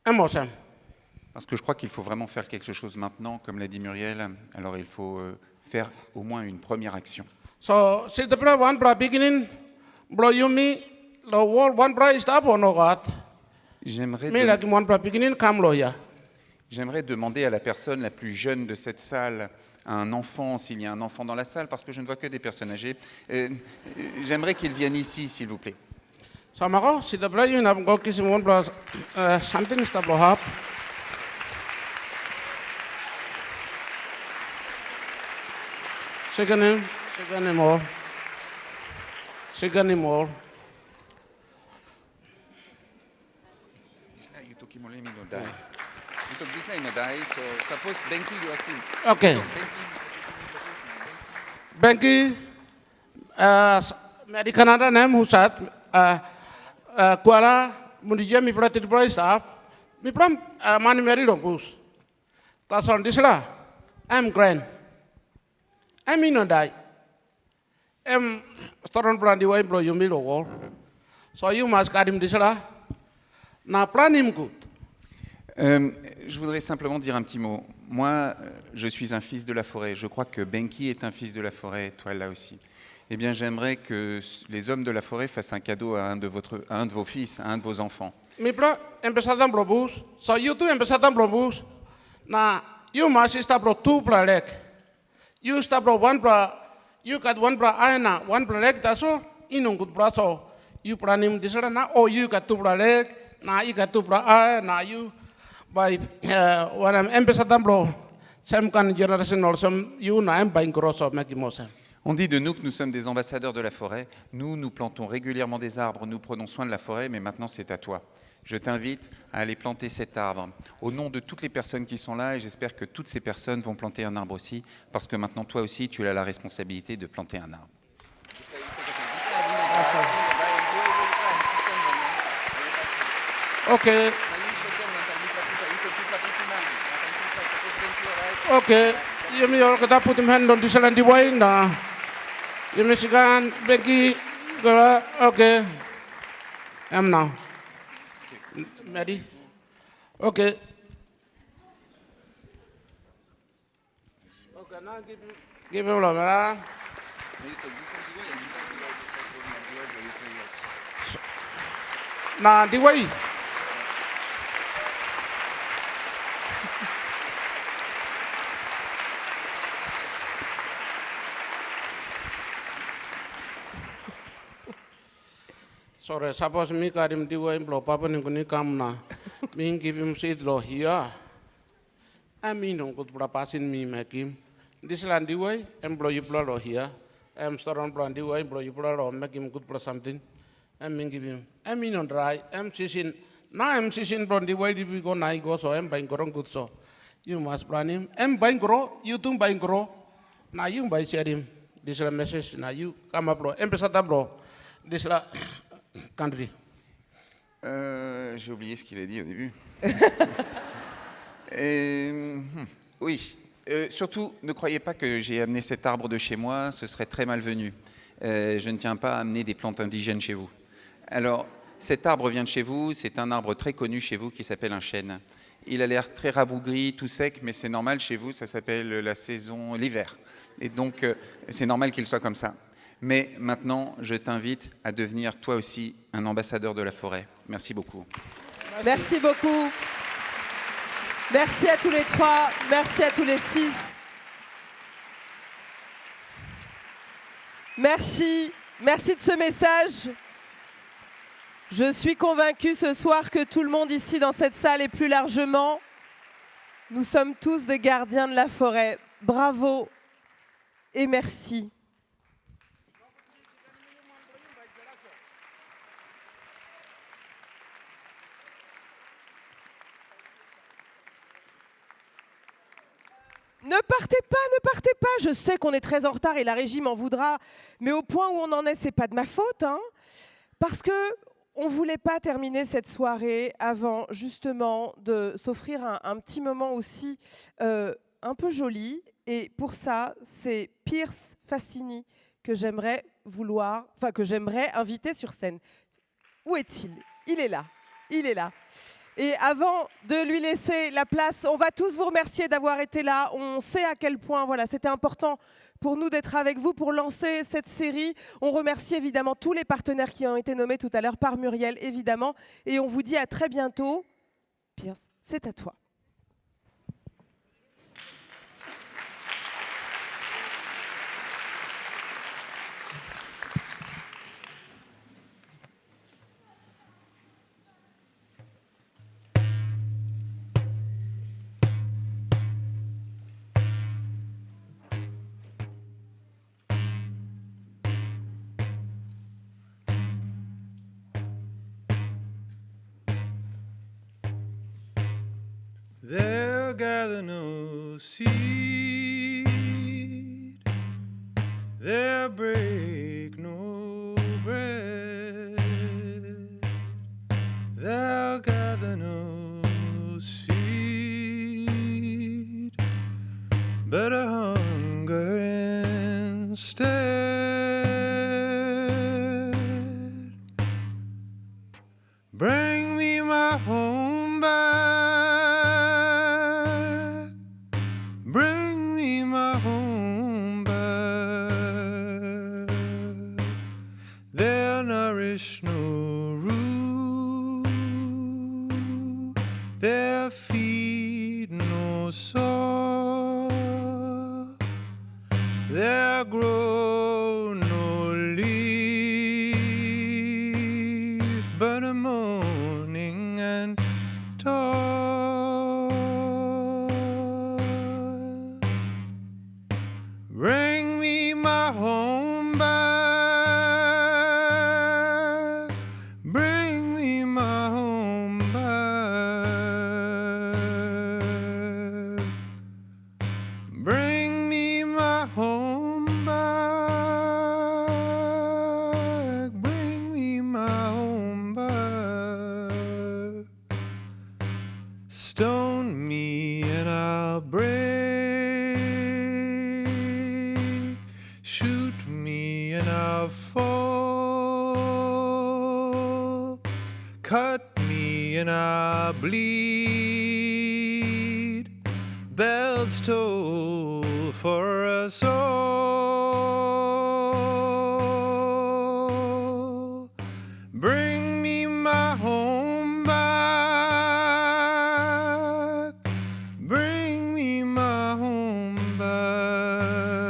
Awesome. Parce que je crois qu'il faut vraiment faire quelque chose maintenant, comme l'a dit Muriel. Alors, il faut faire au moins une première action. So, see the one bro beginning, bro you me, the world one bro stop or no God. J'aimerais Me like one bro beginning come lo here. J'aimerais demander à la personne la plus jeune de cette salle, à un enfant, s'il y a un enfant dans la salle, parce que je ne vois que des personnes âgées, j'aimerais qu'il vienne ici, s'il vous plaît. So, Mako, see the bro you na go kiss one bro something stop lo up. Second him all. Second him all. Okay. Benki, Medi Canada name who said, Kuala, Mundija mi prati di staff, mi pram mani meri lompus. That's on this la. I'm grand. I'm in a die. I'm starting plan the way bro you middle wall. So you must cut him this la. Now plan him good. Je voudrais simplement dire un petit mot. Moi, je suis un fils de la forêt. Je crois que Benki est un fils de la forêt, toi là aussi. Eh bien, j'aimerais que les hommes de la forêt fassent un cadeau à un de vos fils, à un de vos enfants. Mi bro, empezaron bro bus. So you too empezaron bro bus. Now you must stop bro two bro leg. You stop bro one bro. You got one bro aina, one bro leg. That's all. Inung good bro. So you plan him this na. Oh, you got two bro leg. Now you got two bro eye. Now you. By when I'm empezaron bro. Some kind of generation also you na I'm buying gross of make motion. On dit de nous que nous sommes des ambassadeurs de la forêt. Nous plantons régulièrement des arbres, nous prenons soin de la forêt, mais maintenant c'est à toi. Je t'invite à aller planter cet arbre. Au nom de toutes les personnes qui sont là, et j'espère que toutes ces personnes vont planter un arbre aussi, parce que maintenant toi aussi tu as la responsabilité de planter un arbre. Okay. Okay. You may all get put him hand on this and the way now. You may see Becky. Okay. I'm now. Ready? Okay. Okay, now give him love, right? Now, the way. Sorry, suppose me karim diwa implo papa ni kuni kamna. Me give him seed lo here. I mean on good prapasin me makim. This land diwa emplo you lo here. I'm storon plan diwa emplo you lo make him good for something. I mean give him. I mean on dry. I'm season. Now I'm season plan diwa if we go na go so I'm buying growing good so. You must plan him. I'm buying grow. You too buying grow. Now you buy share him. This is a message. Now you come up bro. Empezata bro. This la. Country. J'ai oublié ce qu'il a dit au début. Oui. Surtout, ne croyez pas que j'ai amené cet arbre de chez moi, ce serait très malvenu. Je ne tiens pas à amener des plantes indigènes chez vous. Alors, cet arbre vient de chez vous, c'est un arbre très connu chez vous qui s'appelle un chêne. Il a l'air très rabougri, tout sec, mais c'est normal chez vous, ça s'appelle la saison, l'hiver. Et donc, c'est normal qu'il soit comme ça. Mais maintenant, je t'invite à devenir toi aussi un ambassadeur de la forêt. Merci beaucoup. Merci beaucoup. Merci à tous les trois. Merci à tous les six. Merci. Merci de ce message. Je suis convaincue ce soir que tout le monde ici dans cette salle et plus largement, nous sommes tous des gardiens de la forêt. Bravo et merci. Ne partez pas, ne partez pas. Je sais qu'on est très en retard et la régie m'en voudra, mais au point où on en est, c'est pas de ma faute, hein, parce que on voulait pas terminer cette soirée avant justement de s'offrir un petit moment aussi un peu joli. Et pour ça, c'est Pierce Fassini que j'aimerais inviter sur scène. Où est-il? Il est là. Il est là. Et avant de lui laisser la place, on va tous vous remercier d'avoir été là. On sait à quel point c'était important pour nous d'être avec vous pour lancer cette série. On remercie évidemment tous les partenaires qui ont été nommés tout à l'heure par Muriel, évidemment. Et on vous dit à très bientôt. Pierce, c'est à toi. They'll gather no seed, they'll break no bread, they'll gather no seed, but a hunger instead. Bring me my home back. Bring me my home back. They'll nourish no root. They'll feed no soul. They'll grow no leaf, but a moaning and toil. Bring me my home back. Bring me my home back. Bring me my home back. Bring me my home back. Stone me and I'll break. Shoot me and I'll fall. Cut me and I'll bleed. Bells toll for us all. Bring me my home back. Bring me my home back.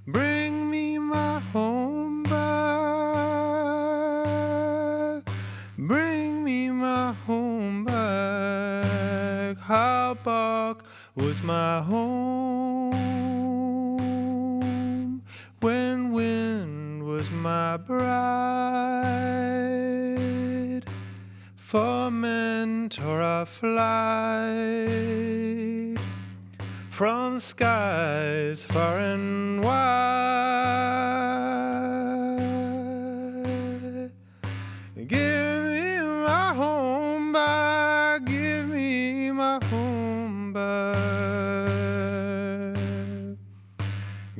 Bring me my home back. Bring me my home back. How Park was my home when wind was my bride. For mentor I fly from skies far and wide. Give me my home back. Give me my home back.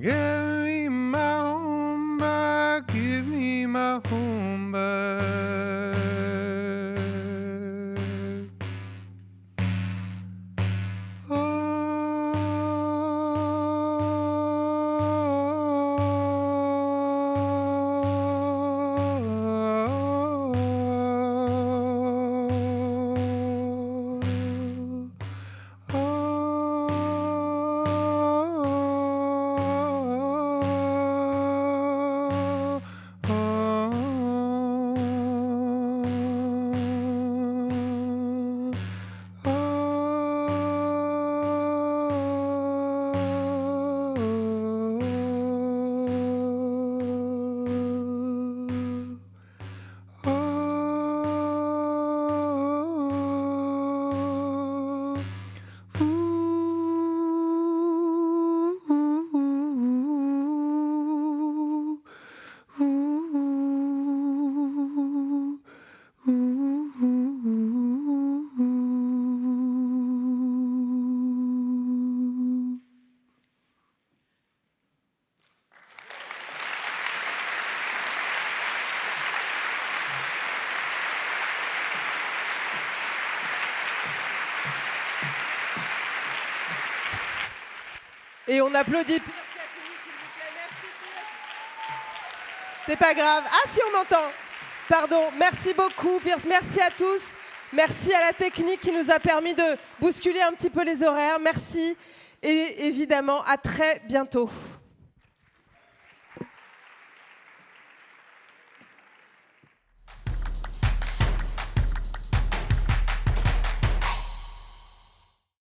Give me my home back. Give me my home back. Et on applaudit Pierce qui a fini, s'il vous plaît. Merci Pierce. C'est pas grave. Ah si, on m'entend. Pardon. Merci beaucoup Pierce. Merci à tous. Merci à la technique qui nous a permis de bousculer un petit peu les horaires. Merci. Et évidemment, à très bientôt.